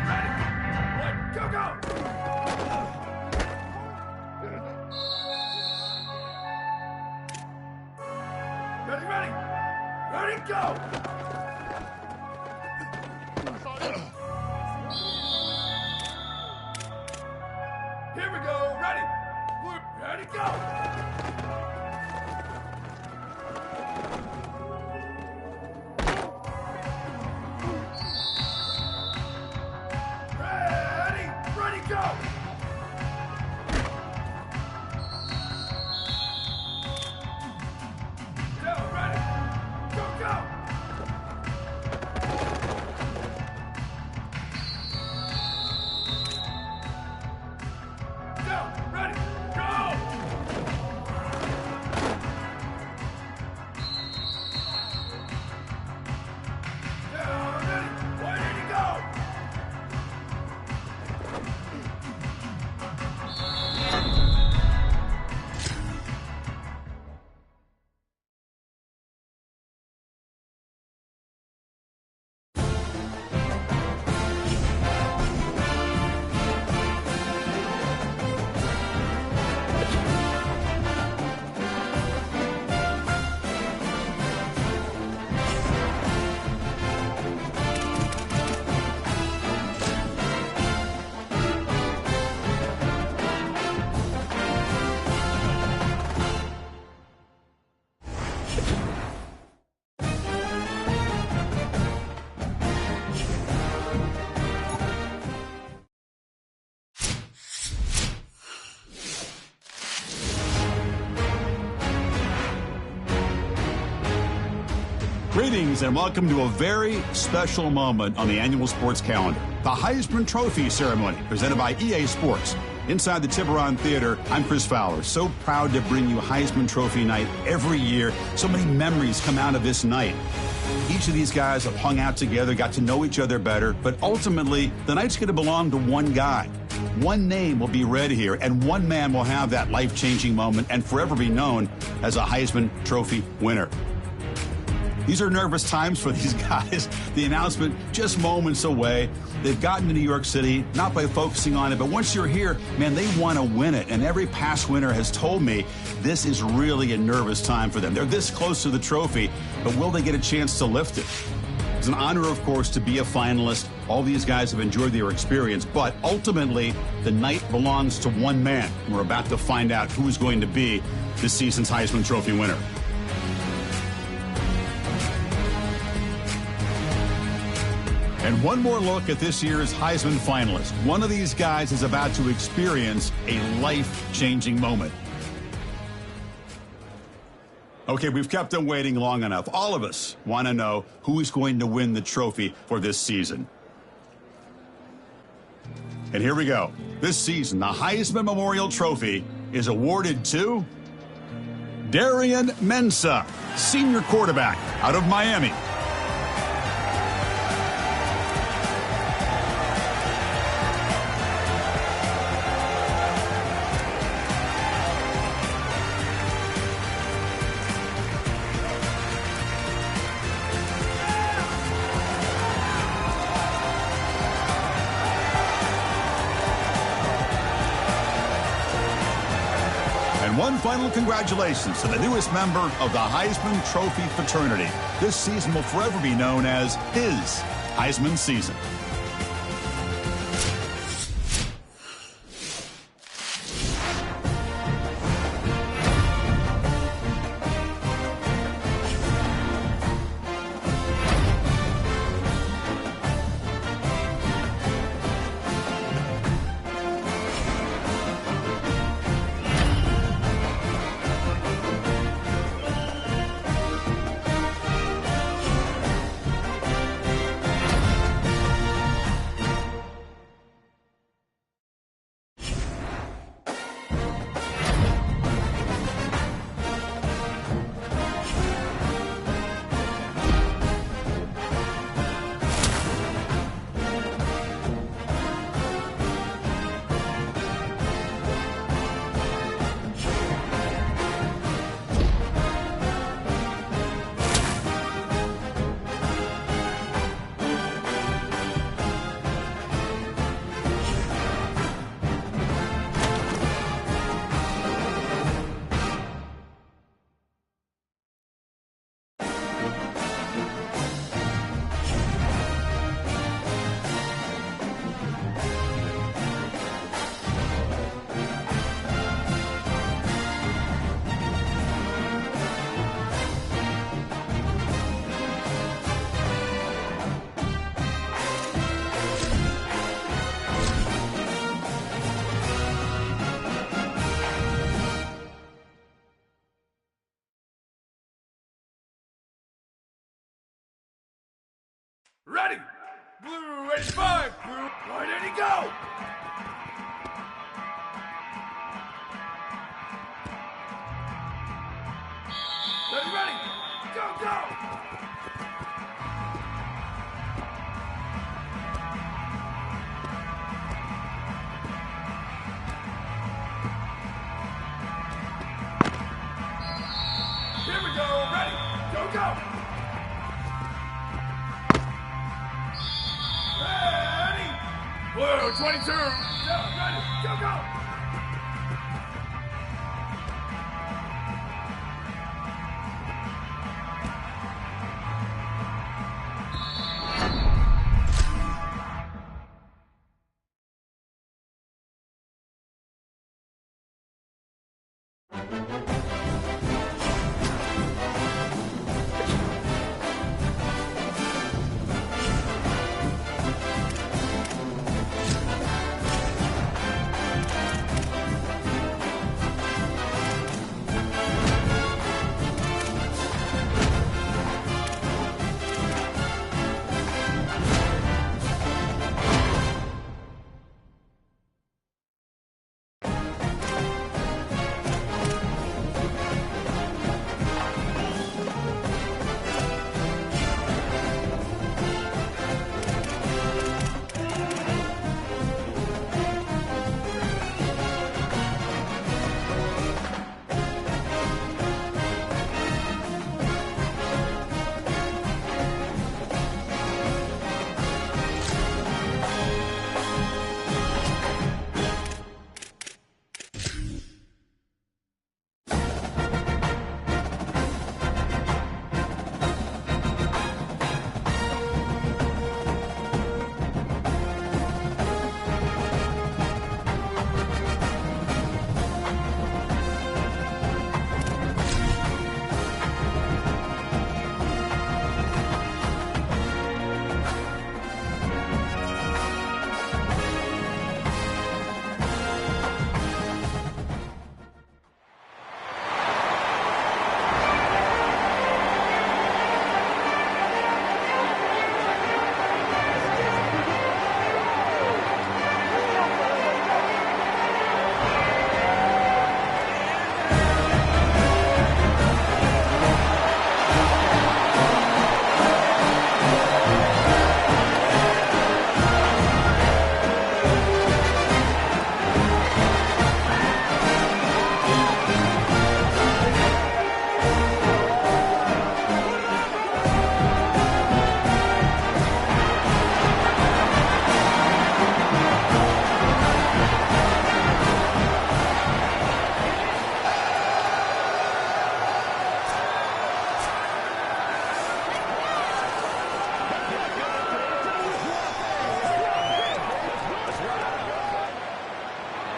Ready? What? Go, go! Ready, ready? Ready, go! Here we go, ready? Blue, ready, go! Ready, ready, go! Down, ready? Go, go! Down, ready, go! Down, ready, where did he go? Greetings and welcome to a very special moment on the annual sports calendar, the Heisman Trophy ceremony presented by EA Sports. Inside the Tiburon Theater, I'm Chris Fowler. So proud to bring you Heisman Trophy night every year. So many memories come out of this night. Each of these guys have hung out together, got to know each other better, but ultimately, the night's going to belong to one guy. One name will be read here, and one man will have that life-changing moment and forever be known as a Heisman Trophy winner. These are nervous times for these guys. The announcement just moments away. They've gotten to New York City, not by focusing on it, but once you're here, man, they want to win it. And every past winner has told me this is really a nervous time for them. They're this close to the trophy, but will they get a chance to lift it? It's an honor, of course, to be a finalist. All these guys have enjoyed their experience, but ultimately, the night belongs to one man. We're about to find out who is going to be this season's Heisman Trophy winner. And one more look at this year's Heisman finalist. One of these guys is about to experience a life-changing moment. Okay, we've kept them waiting long enough. All of us want to know who is going to win the trophy for this season. And here we go. This season, the Heisman Memorial Trophy is awarded to Darian Mensah, senior quarterback out of Miami. One final congratulations to the newest member of the Heisman Trophy fraternity. This season will forever be known as his Heisman season. Ready! Blue 85! Blue, where did he go? Ready! Go, go! Here we go! Ready! Go, go! Blue 22! Ready! Go, go!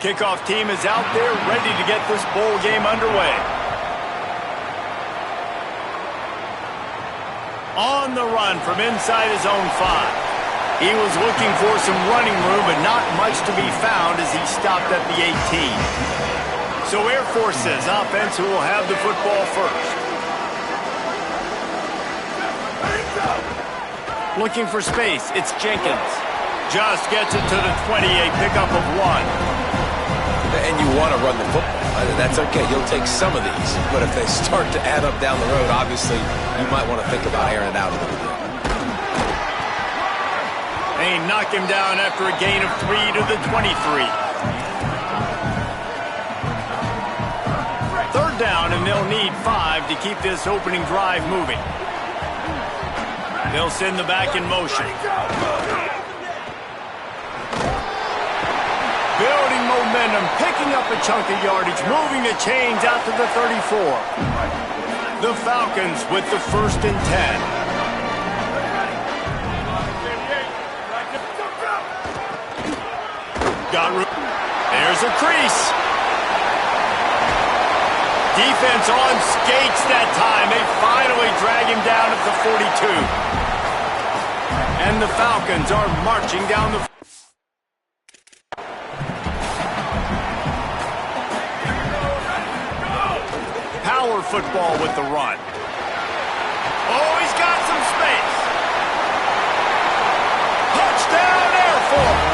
Kickoff team is out there ready to get this bowl game underway. On the run from inside his own 5. He was looking for some running room, but not much to be found as he stopped at the 18. So Air Force's offense who will have the football first. Looking for space, it's Jenkins. Just gets it to the 20, a pickup of 1. And you want to run the football. That's okay. You'll take some of these. But if they start to add up down the road, obviously, you might want to think about airing it out a little bit. They knock him down after a gain of 3 to the 23. Third down, and they'll need 5 to keep this opening drive moving. They'll send the back in motion. Building momentum, picking up a chunk of yardage, moving the chains out to the 34. The Falcons with the 1st and 10. There's a crease. Defense on skates that time. They finally drag him down at the 42. And the Falcons are marching down the... Power football with the run. Oh, he's got some space. Touchdown, Air Force.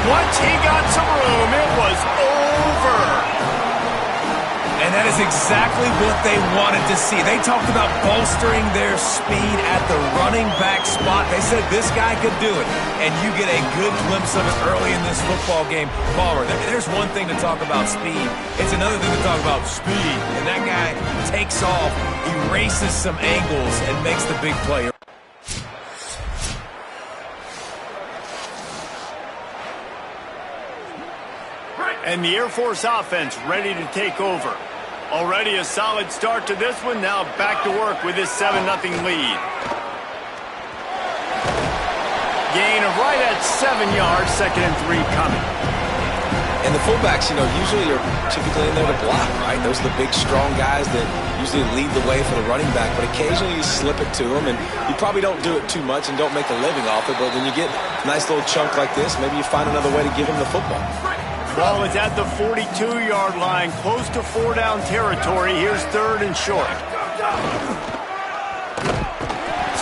Once he got some room, it was over. And that is exactly what they wanted to see. They talked about bolstering their speed at the running back spot. They said this guy could do it. And you get a good glimpse of it early in this football game. Palmer, there's one thing to talk about speed. It's another thing to talk about speed. And that guy takes off, erases some angles, and makes the big play. And the Air Force offense ready to take over. Already a solid start to this one. Now back to work with this 7-0 lead. Gain of right at 7 yards. 2nd and 3 coming. And the fullbacks, usually are typically in there to block, right? Those are the big, strong guys that usually lead the way for the running back. But occasionally you slip it to them, and you probably don't do it too much and don't make a living off it. But when you get a nice little chunk like this, maybe you find another way to give him the football. Ball is at the 42-yard line, close to 4-down territory. Here's 3rd and short.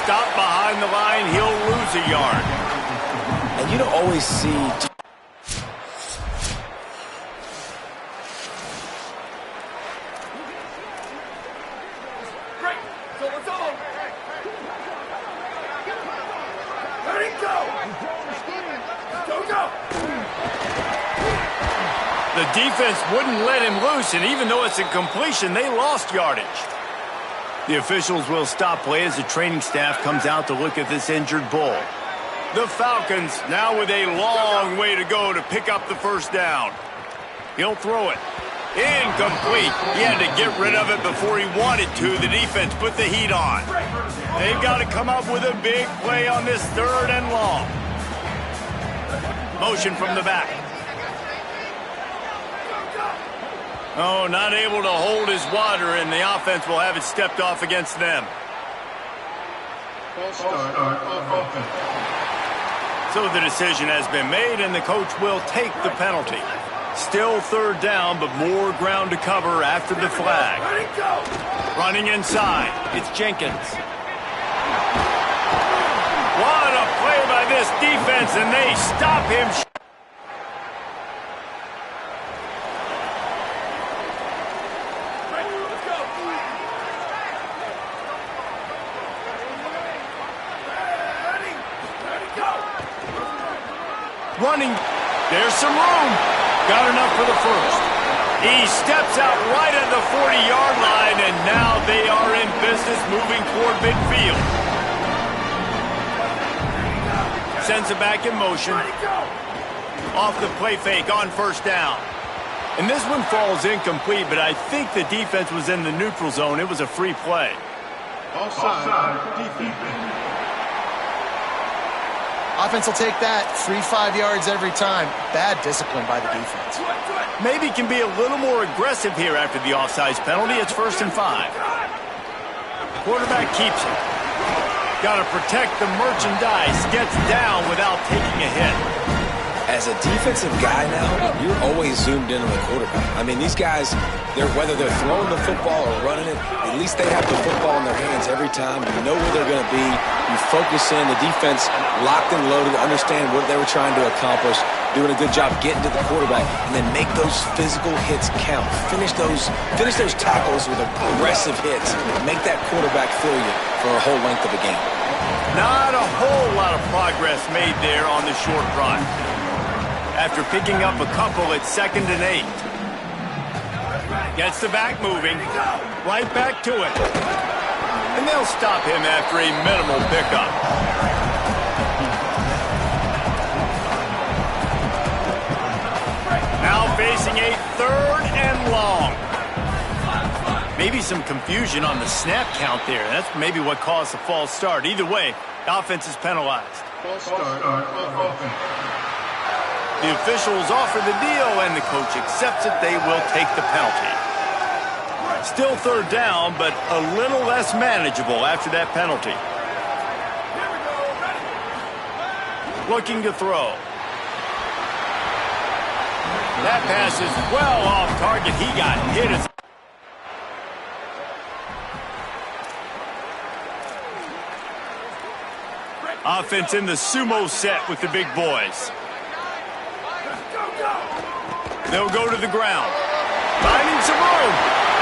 Stop behind the line, he'll lose a yard. And you don't always see... Great, so it's all. Let it go. Go. The defense wouldn't let him loose, and even though it's a completion, they lost yardage. The officials will stop play as the training staff comes out to look at this injured bull. The Falcons now with a long way to go to pick up the 1st down. He'll throw it. Incomplete. He had to get rid of it before he wanted to. The defense put the heat on. They've got to come up with a big play on this 3rd and long. Motion from the back. Oh, not able to hold his water, and the offense will have it stepped off against them. So the decision has been made, and the coach will take the penalty. Still 3rd down, but more ground to cover after the flag. Running inside, it's Jenkins. What a play by this defense, and they stop him. Running, there's some room. Got enough for the 1st. He steps out right at the 40-yard line, and now they are in business moving toward midfield. Sends it back in motion. Off the play fake on 1st down. And this one falls incomplete, but I think the defense was in the neutral zone. It was a free play. Offside, defense. I offense will take that. 3-5 yards every time. Bad discipline by the defense. Maybe can be a little more aggressive here after the offsides penalty. It's 1st and 5. Quarterback keeps it. Got to protect the merchandise. Gets down without taking a hit. As a defensive guy now, you're always zoomed in on the quarterback. I mean, these guys, whether they're throwing the football or running it, at least they have the football in their hands every time. You know where they're going to be. You focus in. The defense locked and loaded, understand what they were trying to accomplish, doing a good job getting to the quarterback, and then make those physical hits count. Finish those tackles with aggressive hits. Make that quarterback feel you for a whole length of the game. Not a whole lot of progress made there on the short run. After picking up a couple, it's 2nd and 8. Gets the back moving. Right back to it. And they'll stop him after a minimal pickup. Now facing a 3rd and long. Maybe some confusion on the snap count there. That's maybe what caused the false start. Either way, the offense is penalized. False start on offense. The officials offer the deal, and the coach accepts it. They will take the penalty. Still 3rd down, but a little less manageable after that penalty. Looking to throw. That pass is well off target. He got hit. Offense in the sumo set with the big boys. They'll go to the ground. Finding some room.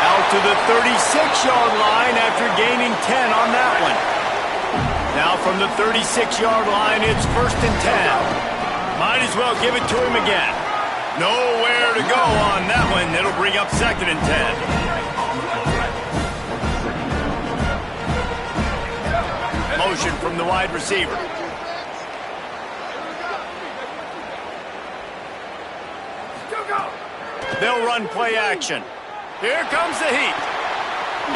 Out to the 36-yard line after gaining 10 on that one. Now from the 36-yard line, it's 1st and 10. Might as well give it to him again. Nowhere to go on that one. It'll bring up 2nd and 10. Motion from the wide receiver. They'll run play action. Here comes the heat.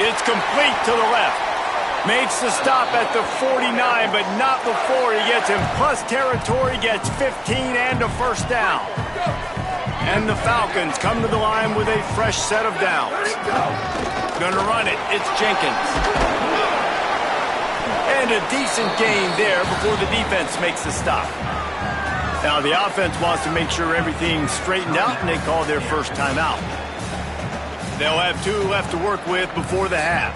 It's complete to the left. Makes the stop at the 49, but not before he gets in plus territory, gets 15 and a 1st down. And the Falcons come to the line with a fresh set of downs. Gonna run it. It's Jenkins. And a decent gain there before the defense makes the stop. Now the offense wants to make sure everything's straightened out, and they call their first timeout. They'll have 2 left to work with before the half.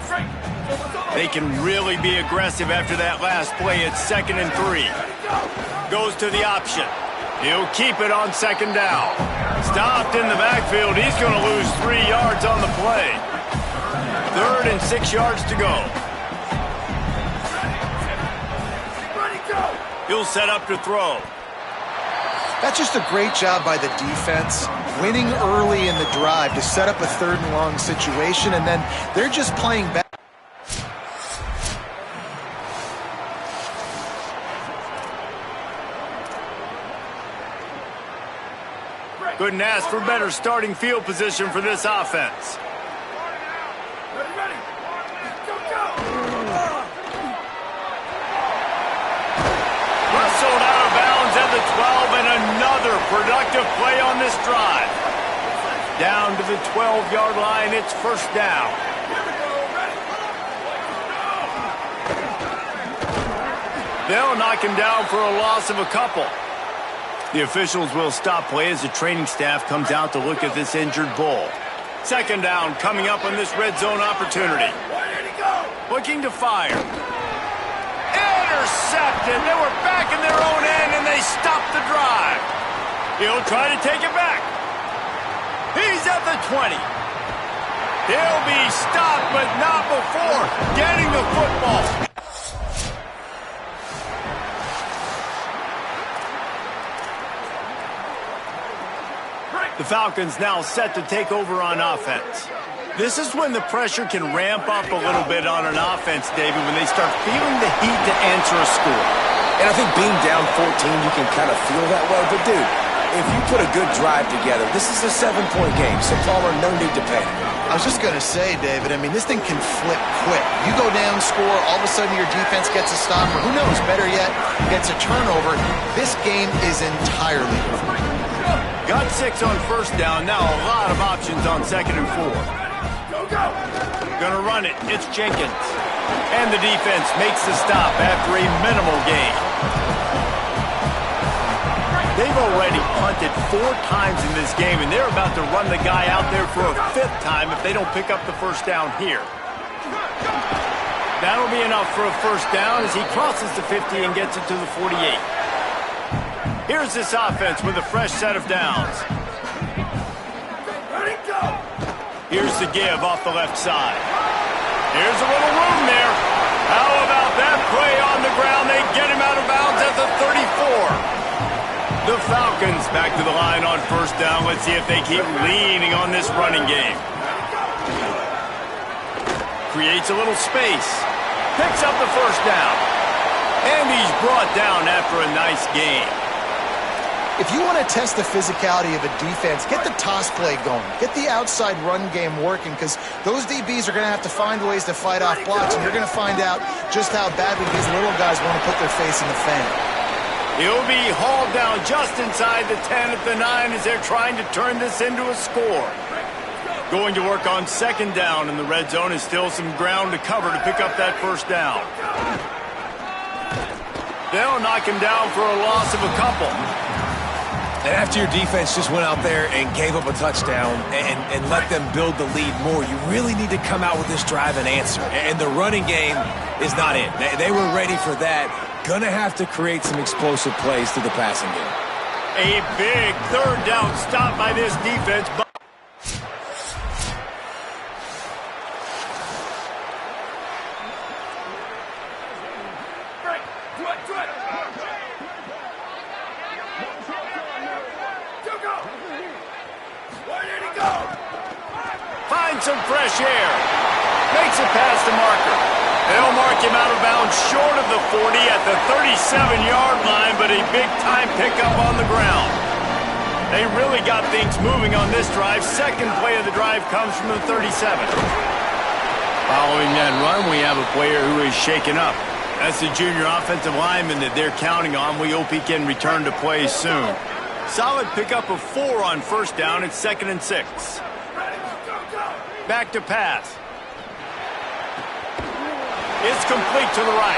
They can really be aggressive after that last play. It's 2nd and 3. Goes to the option. He'll keep it on 2nd down. Stopped in the backfield. He's going to lose 3 yards on the play. 3rd and 6 yards to go. He'll set up to throw. That's just a great job by the defense, winning early in the drive to set up a 3rd and long situation, and then they're just playing back. Couldn't ask for better starting field position for this offense. Ready. Go. Wrestled out of bounds at the 12, and another productive play on this drive. Down to the 12-yard line, it's 1st down. They'll knock him down for a loss of a couple. The officials will stop play as the training staff comes out to look at this injured bull. 2nd down coming up on this red zone opportunity. Looking to fire. Intercepted. They were back in their own end, and they stopped the drive. He'll try to take it back. He's at the 20. He'll be stopped, but not before getting the football. The Falcons now set to take over on offense. This is when the pressure can ramp up a little bit on an offense, David, when they start feeling the heat to answer a score. And I think being down 14, you can kind of feel that way. But, dude, if you put a good drive together, this is a 7-point game, so Palmer, no need to panic. I was just going to say, David, I mean, this thing can flip quick. You go down, score, all of a sudden your defense gets a stop, or who knows, better yet, gets a turnover. This game is entirely different. Got 6 on first down. Now a lot of options on 2nd and 4. Gonna run it. It's Jenkins. And the defense makes the stop after a minimal gain. They've already punted 4 times in this game, and they're about to run the guy out there for a 5th time if they don't pick up the first down here. That'll be enough for a first down as he crosses the 50 and gets it to the 48. Here's this offense with a fresh set of downs. Here's the give off the left side. Here's a little room there. How about that play on the ground? They get him out of bounds at the 34. The Falcons back to the line on first down. Let's see if they keep leaning on this running game. Creates a little space. Picks up the first down. And he's brought down after a nice gain. If you want to test the physicality of a defense, get the toss play going. Get the outside run game working, because those DBs are going to have to find ways to fight off blocks, and you're going to find out just how badly these little guys want to put their face in the fan. He'll be hauled down just inside the 10 at the 9 as they're trying to turn this into a score. Going to work on 2nd down in the red zone is still some ground to cover to pick up that first down. They'll knock him down for a loss of a couple. And after your defense just went out there and gave up a touchdown and let them build the lead more, you really need to come out with this drive and answer. And the running game is not it. They were ready for that. Gonna have to create some explosive plays to the passing game. A big 3rd down stop by this defense. Finds some fresh air. Makes it past the marker. They'll mark him out of bounds short of the 40 at the 37-yard line, but a big-time pickup on the ground. They really got things moving on this drive. 2nd play of the drive comes from the 37. Following that run, we have a player who is shaken up. That's the junior offensive lineman that they're counting on. We hope he can return to play soon. Solid pickup of 4 on first down. It's 2nd and 6. Back to pass. It's complete to the right.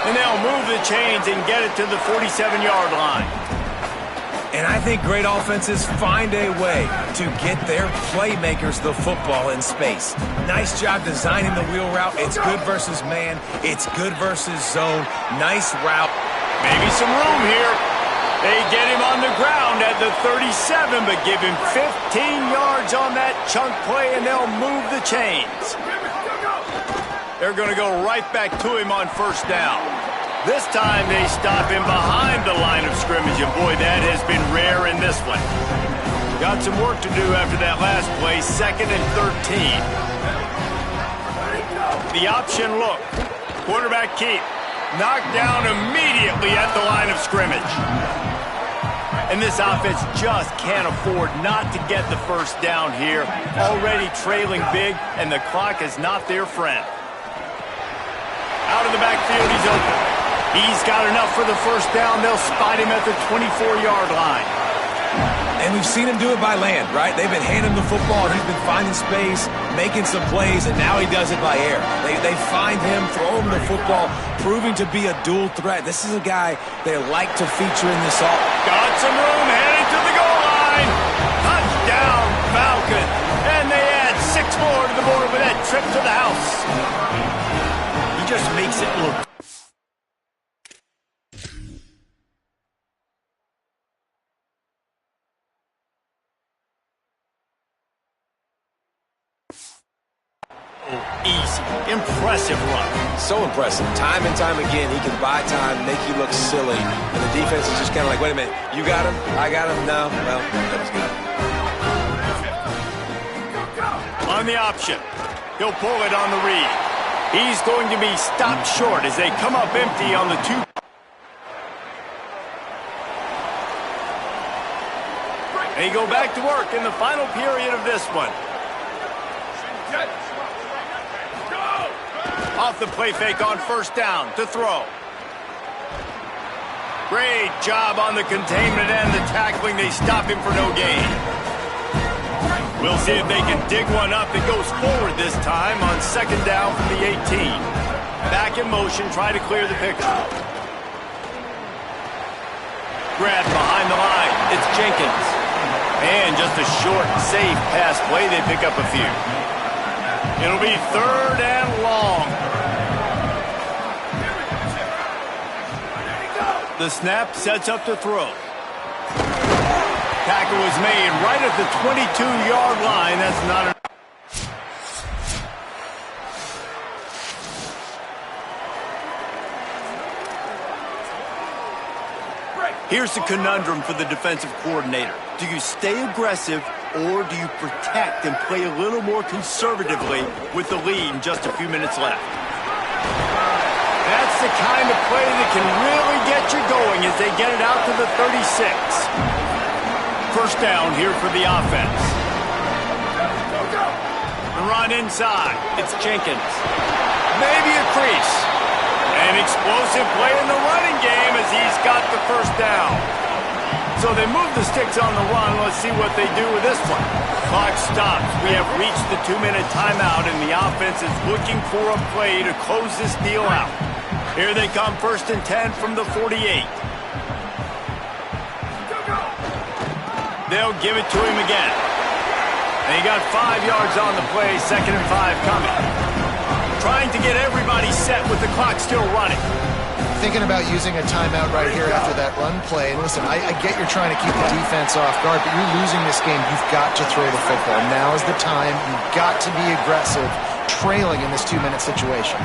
And they'll move the chains and get it to the 47-yard line. And I think great offenses find a way to get their playmakers the football in space. Nice job designing the wheel route. It's good versus man. It's good versus zone. Nice route. Maybe some room here. They get him on the ground at the 37, but give him 15 yards on that chunk play, and they'll move the chains. They're going to go right back to him on first down. This time they stop him behind the line of scrimmage, and boy, that has been rare in this one. Got some work to do after that last play, 2nd and 13. The option look. Quarterback keep. Knocked down immediately at the line of scrimmage. And this offense just can't afford not to get the first down here. Already trailing big, and the clock is not their friend. Out of the backfield, he's open. He's got enough for the first down. They'll spot him at the 24-yard line. And we've seen him do it by land, right? They've been handing him the football. He's been finding space, making some plays, and now he does it by air. They find him, throw him the football, proving to be a dual threat. This is a guy they like to feature in this offense. Got some room, headed to the goal line. Touchdown, Falcon. And they add 6 more to the board with that trip to the house. He just makes it look. Easy. Impressive run. So impressive. Time and time again, he can buy time, make you look silly. And the defense is just kind of like, wait a minute, you got him? I got him? No. Well, that was good. On the option. He'll pull it on the read. He's going to be stopped short as they come up empty on the 2. They go back to work in the final period of this one. Off the play fake on first down to throw. Great job on the containment and the tackling. They stop him for no gain. We'll see if they can dig one up. It goes forward this time on second down from the 18. Back in motion, try to clear the picture. Grab behind the line. It's Jenkins. And just a short, safe pass play. They pick up a few. It'll be third and long. The snap sets up to throw. Tackle was made right at the 22-yard line. That's not enough. Here's the conundrum for the defensive coordinator. Do you stay aggressive or do you protect and play a little more conservatively with the lead and just a few minutes left? That's the kind of play that can really get you going as they get it out to the 36. First down here for the offense. The run inside. It's Jenkins. Maybe a crease. An explosive play in the running game as he's got the first down. So they move the sticks on the run. Let's see what they do with this one. Clock stops. We have reached the 2-minute timeout, and the offense is looking for a play to close this deal out. Here they come, first and 10 from the 48. They'll give it to him again. They got 5 yards on the play, second and 5 coming. Trying to get everybody set with the clock still running. Thinking about using a timeout right here after that run play. And listen, I get you're trying to keep the defense off guard, but you're losing this game. You've got to throw the football. Now is the time. You've got to be aggressive, trailing in this 2-minute situation.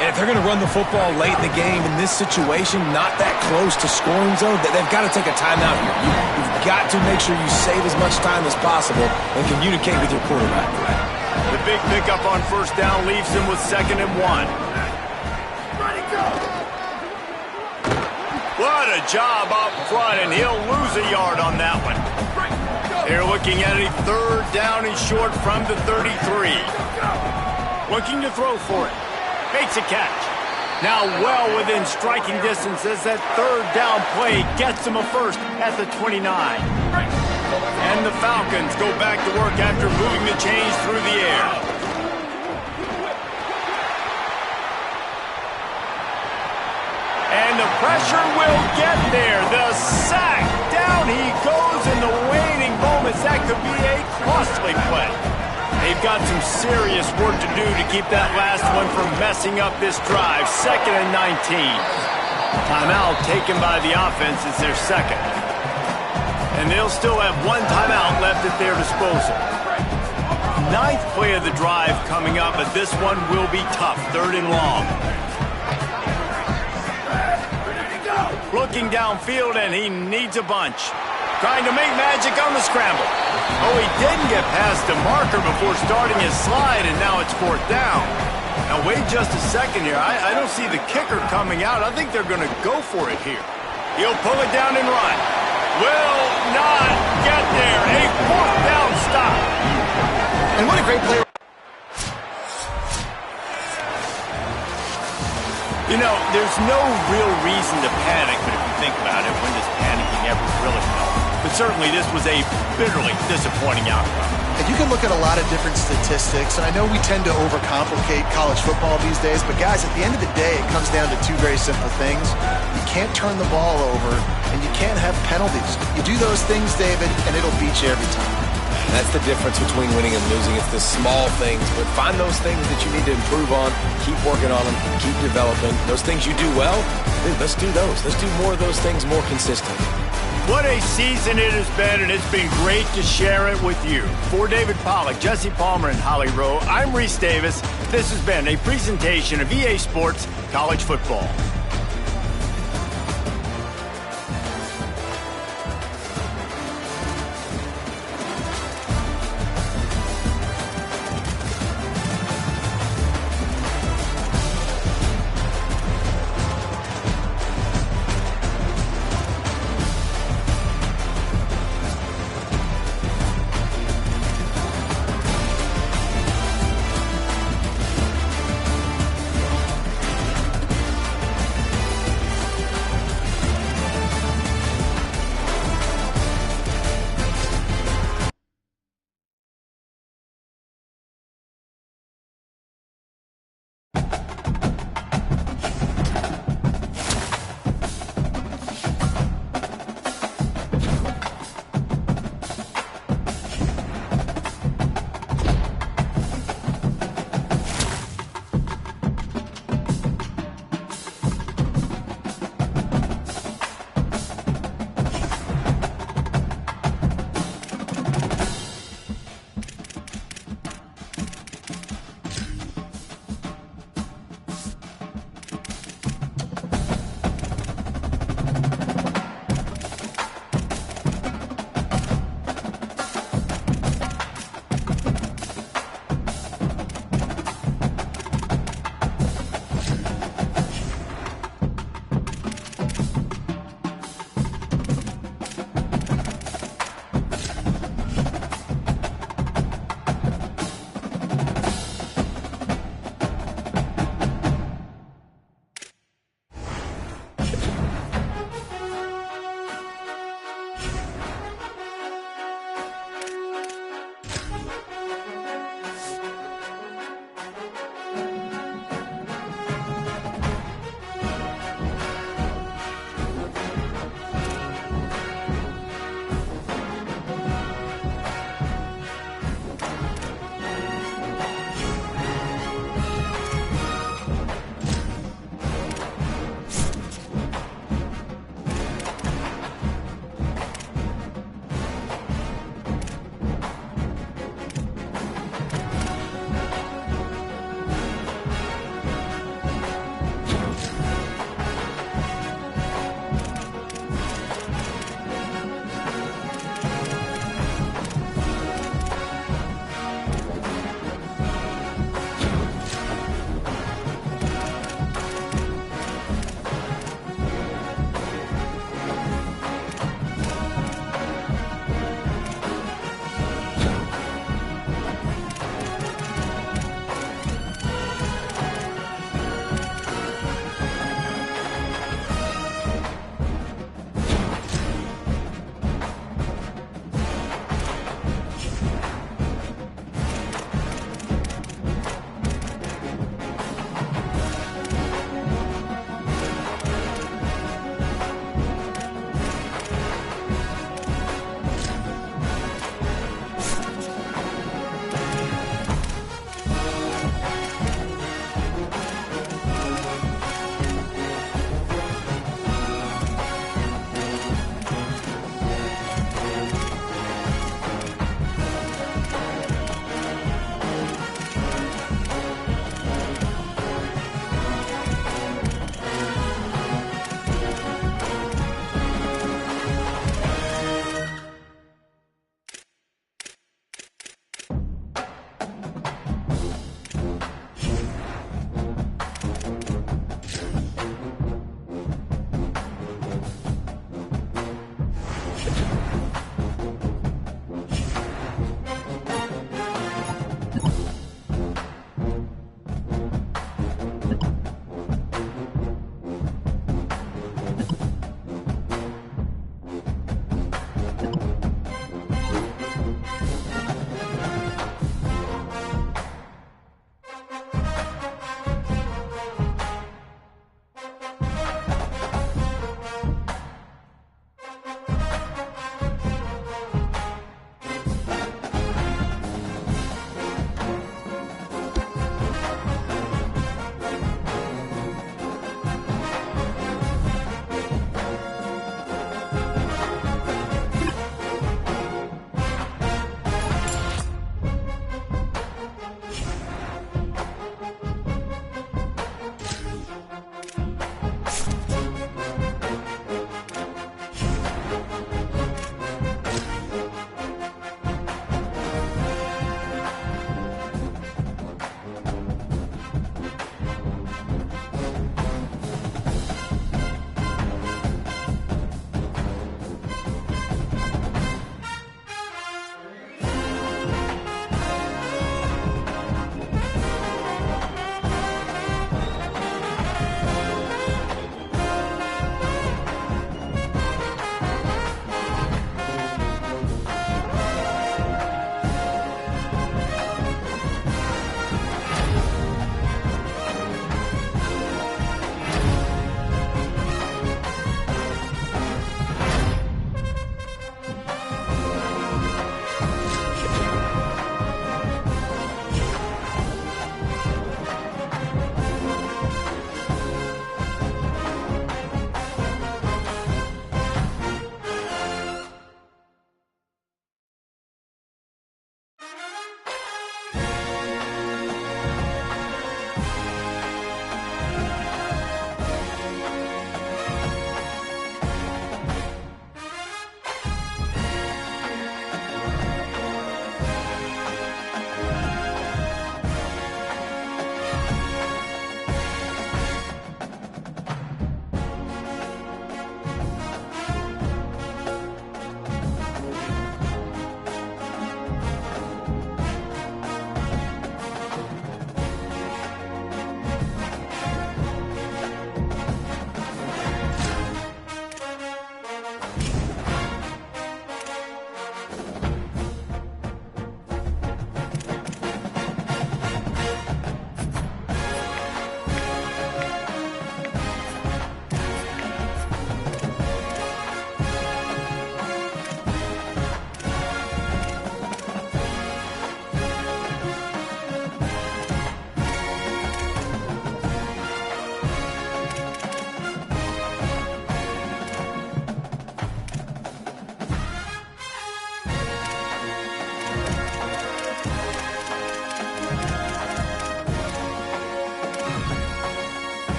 And if they're going to run the football late in the game in this situation, not that close to scoring zone, they've got to take a timeout here. You've got to make sure you save as much time as possible and communicate with your quarterback. The big pickup on first down leaves him with second and 1. What a job up front, and he'll lose a yard on that one. They're looking at a third down and short from the 33. Looking to throw for it. Makes a catch. Now well within striking distance as that third down play gets him a first at the 29. And the Falcons go back to work after moving the chains through the air. And the pressure will get there. The sack. Down he goes in the waning moments. That could be a costly play. They've got some serious work to do to keep that last one from messing up this drive. Second and 19. Timeout taken by the offense is their second. And they'll still have one timeout left at their disposal. Ninth play of the drive coming up, but this one will be tough. Third and long. Looking downfield, and he needs a bunch. Trying to make magic on the scramble. Oh, he didn't get past the marker before starting his slide, and now it's fourth down. Now, wait just a second here. I don't see the kicker coming out. I think they're going to go for it here. He'll pull it down and run. Will not get there. A fourth down stop. And what a great play. You know, there's no real reason to panic, but if you think about it, when does panicking ever really help? But certainly this was a bitterly disappointing outcome. And you can look at a lot of different statistics, and I know we tend to overcomplicate college football these days, but guys, at the end of the day, it comes down to two very simple things. You can't turn the ball over, and you can't have penalties. You do those things, David, and it'll beat you every time. That's the difference between winning and losing. It's the small things, but find those things that you need to improve on, keep working on them, keep developing. Those things you do well, let's do those. Let's do more of those things more consistently. What a season it has been, and it's been great to share it with you. For David Pollack, Jesse Palmer, and Holly Rowe, I'm Reese Davis. This has been a presentation of EA Sports College Football.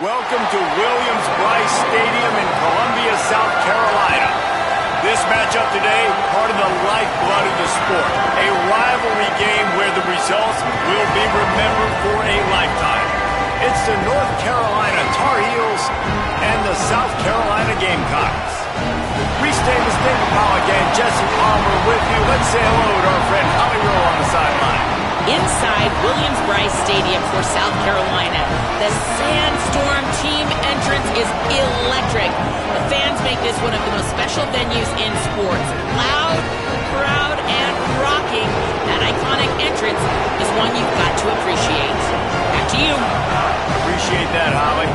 Welcome to Williams-Brice Stadium in Columbia, South Carolina. This matchup today, part of the lifeblood of the sport. A rivalry game where the results will be remembered for a lifetime. It's the North Carolina Tar Heels and the South Carolina Gamecocks. Reese Davis, David Pollack, and Jesse Palmer with you. Let's say hello to our friend Holly Rowe on the sideline. Inside Williams-Brice Stadium for South Carolina, the Sandstorm team entrance is electric. The fans make this one of the most special venues in sports. Loud, proud, and rocking. That iconic entrance is one you've got to appreciate. Back to you. Appreciate that, Holly.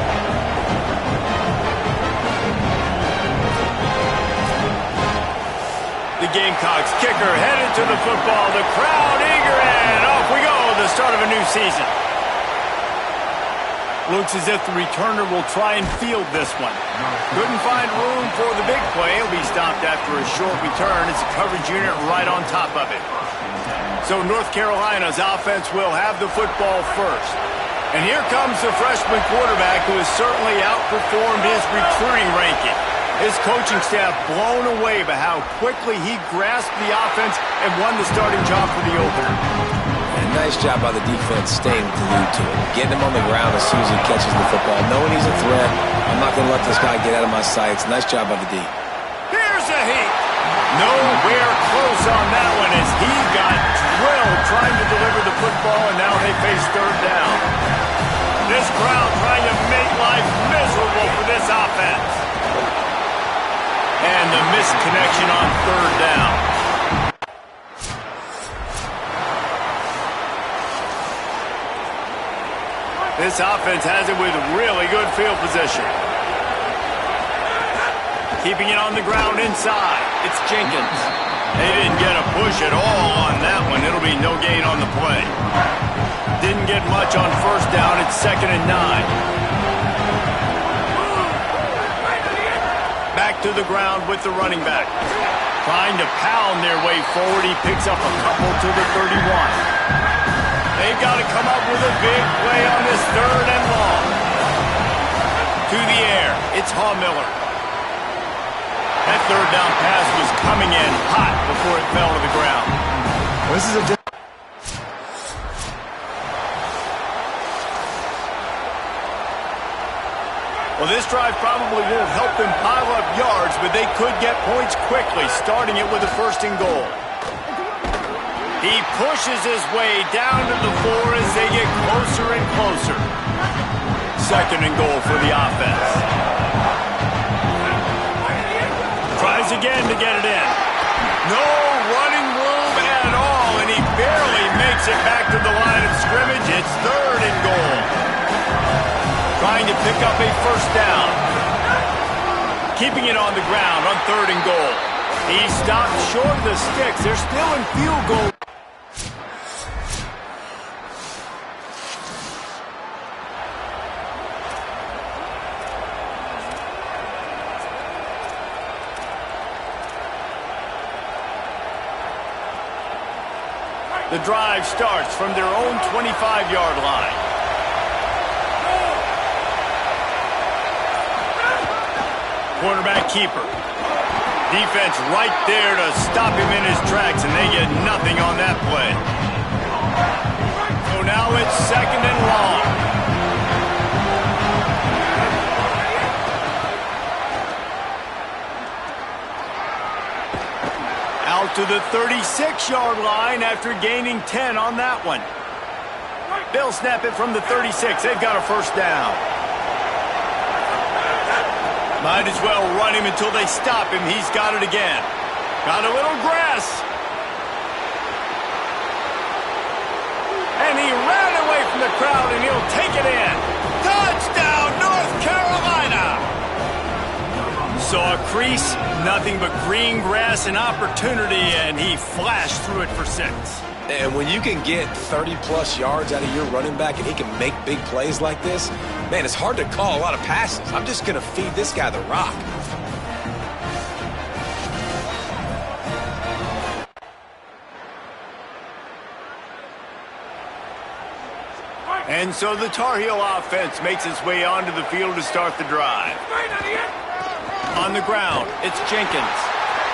The Gamecocks kicker headed to the football. The crowd eager, and off we go. The start of a new season. Looks as if the returner will try and field this one. Couldn't find room for the big play. He'll be stopped after a short return. It's a coverage unit right on top of it. So North Carolina's offense will have the football first. And here comes the freshman quarterback who has certainly outperformed his recruiting ranking. His coaching staff blown away by how quickly he grasped the offense and won the starting job for the opener. And nice job by the defense staying glued to him. Getting him on the ground as soon as he catches the football. Knowing he's a threat, I'm not going to let this guy get out of my sights. Nice job by the D. Here's a heat. Nowhere close on that one as he got drilled trying to deliver the football, and now they face third down. This crowd trying to make life miserable for this offense. And the missed connection on third down. This offense has it with really good field position. Keeping it on the ground inside. It's Jenkins. They didn't get a push at all on that one. It'll be no gain on the play. Didn't get much on first down. It's 2nd and 9. Back to the ground with the running back. Trying to pound their way forward. He picks up a couple to the 31. They've got to come up with a big play on this 3rd and long. To the air. It's Hawmiller. That third down pass was coming in hot before it fell to the ground. This is a Well, this drive probably won't help them pile up yards, but they could get points quickly, starting it with a 1st and goal. He pushes his way down to the 4 as they get closer and closer. 2nd and goal for the offense. Tries again to get it in. No running room at all, and he barely makes it back to the line of scrimmage. It's 3rd and goal. Trying to pick up a 1st down. Keeping it on the ground on 3rd and goal. He stopped short of the sticks. They're still in field goal. The drive starts from their own 25-yard line. Quarterback keeper. Defense right there to stop him in his tracks, and they get nothing on that play. So now it's 2nd and long. Out to the 36-yard line after gaining 10 on that one. They'll snap it from the 36. They've got a 1st down. Might as well run him until they stop him. He's got it again. Got a little grass. And he ran away from the crowd, and he'll take it in. Touchdown, North Carolina! Saw a crease, nothing but green grass and opportunity, and he flashed through it for 6. And when you can get 30-plus yards out of your running back and he can make big plays like this, man, it's hard to call a lot of passes. I'm just going to feed this guy the rock. And so the Tar Heel offense makes its way onto the field to start the drive. On the ground, it's Jenkins.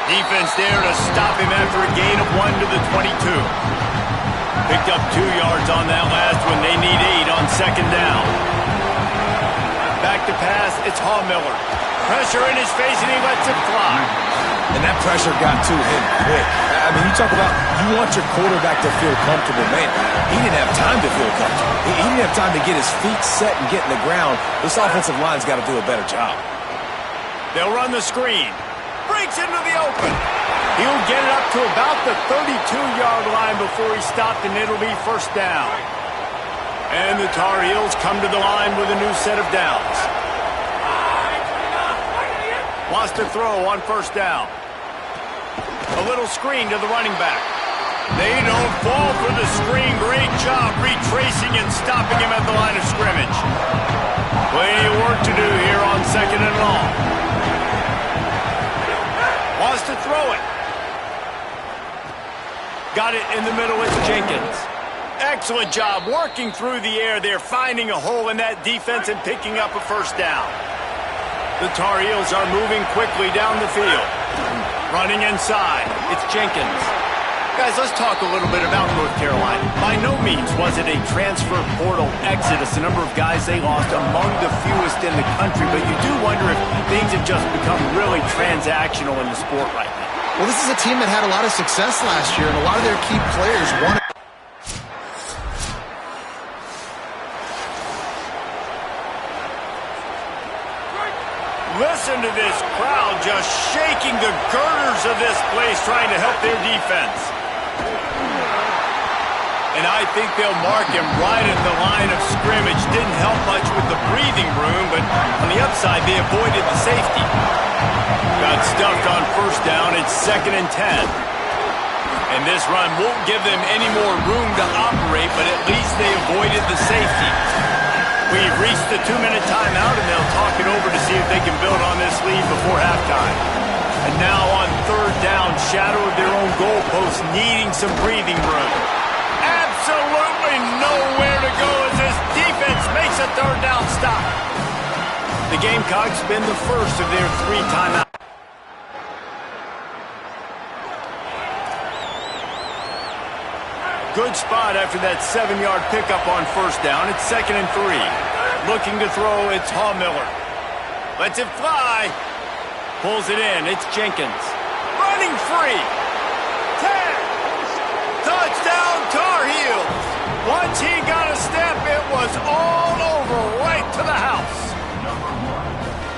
Defense there to stop him after a gain of 1 to the 22. Picked up 2 yards on that last one. They need 8 on second down. Back to pass, it's Hallmiller. Pressure in his face, and he lets it fly. And that pressure got to him quick. I mean, you talk about you want your quarterback to feel comfortable. Man, he didn't have time to feel comfortable. He didn't have time to get his feet set and get in the ground. This offensive line's got to do a better job. They'll run the screen. Breaks into the open. He'll get it up to about the 32-yard line before he stopped, and it'll be first down. And the Tar Heels come to the line with a new set of downs. Wants to throw on first down. A little screen to the running back. They don't fall for the screen. Great job retracing and stopping him at the line of scrimmage. Plenty of work to do here on second and long. Wants to throw it. Got it in the middle. It's Jenkins. Excellent job working through the air there, finding a hole in that defense and picking up a first down. The Tar Heels are moving quickly down the field. Running inside. It's Jenkins. Guys, let's talk a little bit about North Carolina. By no means was it a transfer portal exodus. The number of guys they lost among the fewest in the country, but you do wonder if things have just become really transactional in the sport right now. Well, this is a team that had a lot of success last year, and a lot of their key players wanted. Listen to this crowd just shaking the girders of this place, trying to help their defense. And I think they'll mark him right at the line of scrimmage. Didn't help much with the breathing room, but on the upside, they avoided the safety. Got stuffed on first down. It's 2nd and 10. And this run won't give them any more room to operate, but at least they avoided the safety. We've reached the 2-minute timeout, and they'll talk it over to see if they can build on this lead before halftime. And now on third down, shadow of their own goalpost, needing some breathing room. Absolutely nowhere to go as this defense makes a third down stop. The Gamecocks spin the first of their 3 timeouts. Good spot after that 7-yard pickup on first down. It's 2nd and 3. Looking to throw, it's Hallmiller. Lets it fly. Pulls it in. It's Jenkins. Running free. 10. Touchdown, Tar Heels. Once he got a step, it was all over right to the house.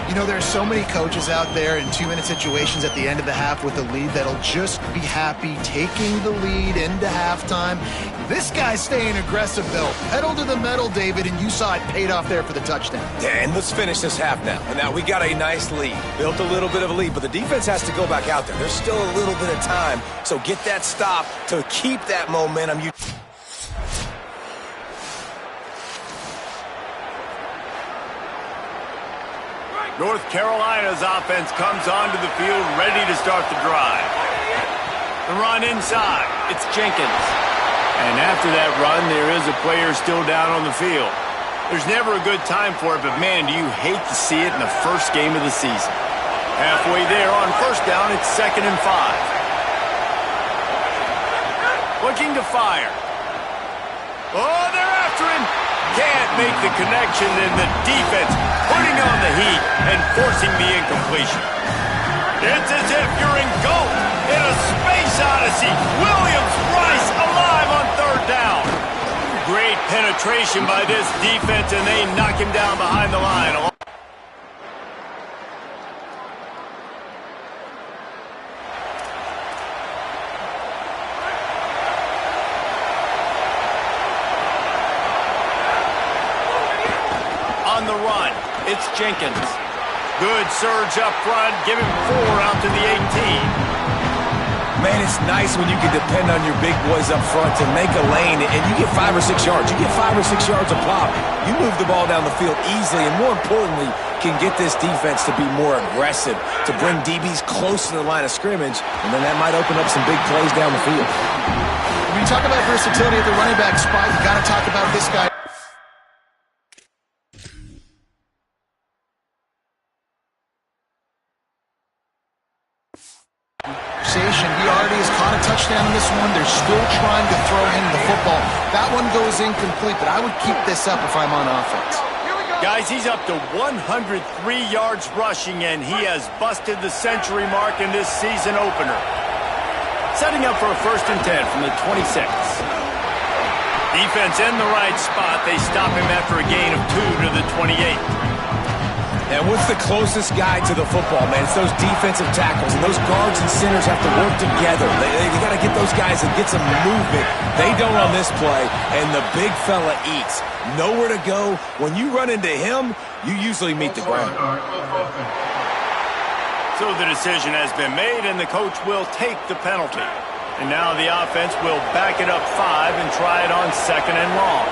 You know, there's so many coaches out there in 2-minute situations at the end of the half with a lead that'll just be happy taking the lead into halftime. This guy's staying aggressive, though. Pedal to the metal, David, and you saw it paid off there for the touchdown. And let's finish this half now. And now we got a nice lead. Built a little bit of a lead, but the defense has to go back out there. There's still a little bit of time, so get that stop to keep that momentum. North Carolina's offense comes onto the field ready to start the drive. The run inside. It's Jenkins. And after that run, there is a player still down on the field. There's never a good time for it, but man, do you hate to see it in the first game of the season. Halfway there on first down, it's 2nd and 5. Looking to fire. Oh, they're after him. Can't make the connection, and the defense putting on the heat and forcing the incompletion. It's as if you're in golf in a space odyssey. Williams-Brice alive on third down. Great penetration by this defense, and they knock him down behind the line. the run. It's Jenkins. Good surge up front. Give him 4 out to the 18. Man, it's nice when you can depend on your big boys up front to make a lane, and you get 5 or 6 yards. You get 5 or 6 yards a pop. You move the ball down the field easily, and more importantly, can get this defense to be more aggressive, to bring DBs close to the line of scrimmage, and then that might open up some big plays down the field. When you talk about versatility at the running back spot, you got to talk about this guy. He already has caught a touchdown in this one. They're still trying to throw him the football. That one goes incomplete, but I would keep this up if I'm on offense. Guys, he's up to 103 yards rushing, and he has busted the century mark in this season opener. Setting up for a 1st and 10 from the 26. Defense in the right spot. They stop him after a gain of 2 to the 28. And what's the closest guy to the football, man? It's those defensive tackles, and those guards and centers have to work together. They got to get those guys and get some movement. They don't on this play, and the big fella eats. Nowhere to go. When you run into him, you usually meet the ground. So the decision has been made, and the coach will take the penalty. And now the offense will back it up 5 and try it on 2nd and long.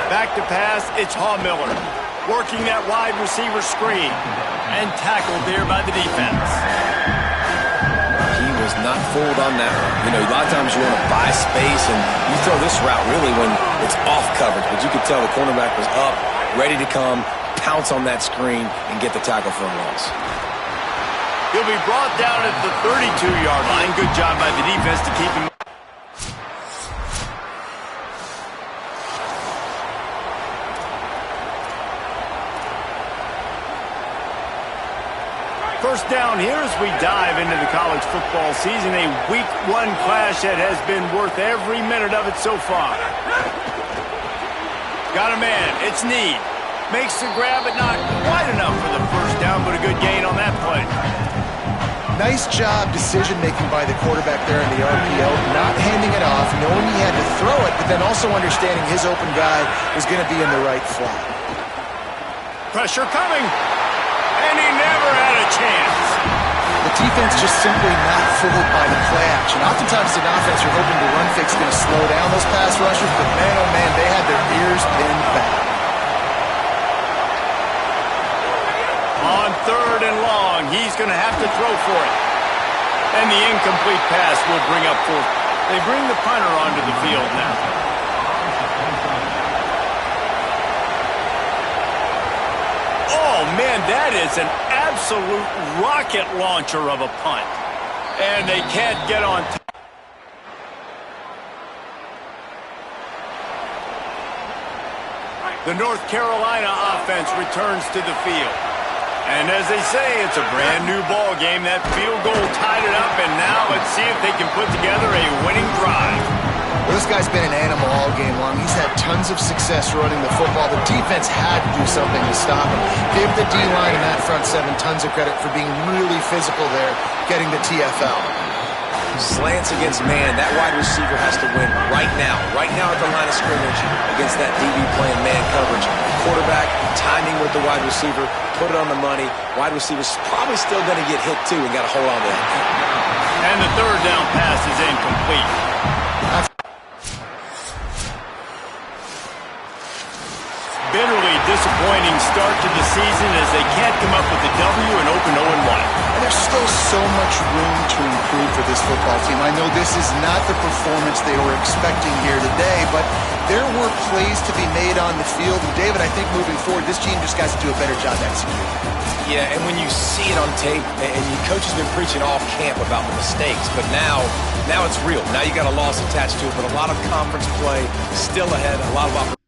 Back to pass, it's Hall-Miller. Working that wide receiver screen. And tackled there by the defense. He was not fooled on that one. You know, a lot of times you want to buy space, and you throw this route really when it's off coverage. But you could tell the cornerback was up, ready to come, pounce on that screen, and get the tackle for a loss. He'll be brought down at the 32-yard line. Good job by the defense to keep him. First down here as we dive into the college football season. A week 1 clash that has been worth every minute of it so far. Got a man. It's Need. Makes the grab, but not quite enough for the first down, but a good gain on that play. Nice job decision-making by the quarterback there in the RPO, not handing it off, knowing he had to throw it, but then also understanding his open guy was going to be in the right flat. Pressure coming. And he never had a chance. The defense just simply not fooled by the play action. Oftentimes, an offense you're hoping the run fix is going to slow down those pass rushers, but man, oh man, they had their ears pinned back. On 3rd and long, he's going to have to throw for it. And the incomplete pass will bring up 4th. They bring the punter onto the field now. Oh, man, that is an absolute rocket launcher of a punt. And they can't get on top. The North Carolina offense returns to the field. And as they say, it's a brand new ball game. That field goal tied it up, and now let's see if they can put together a winning drive. Well, this guy's been an animal all game long. He's had tons of success running the football. The defense had to do something to stop him. Give the D-line and that front 7 tons of credit for being really physical there, getting the TFL. Slants against man. That wide receiver has to win right now at the line of scrimmage against that DB playing man coverage. Quarterback, timing with the wide receiver, put it on the money. Wide receiver's probably still going to get hit too and got to hold on to it. And the 3rd down pass is incomplete. Bitterly disappointing start to the season as they can't come up with a W and open 0-1. And there's still so much room to improve for this football team. I know this is not the performance they were expecting here today, but there were plays to be made on the field. And David, I think moving forward, this team just got to do a better job executing. Yeah, and when you see it on tape, and your coach has been preaching all camp about the mistakes, but now it's real. Now you got a loss attached to it, but a lot of conference play still ahead, a lot of opportunity.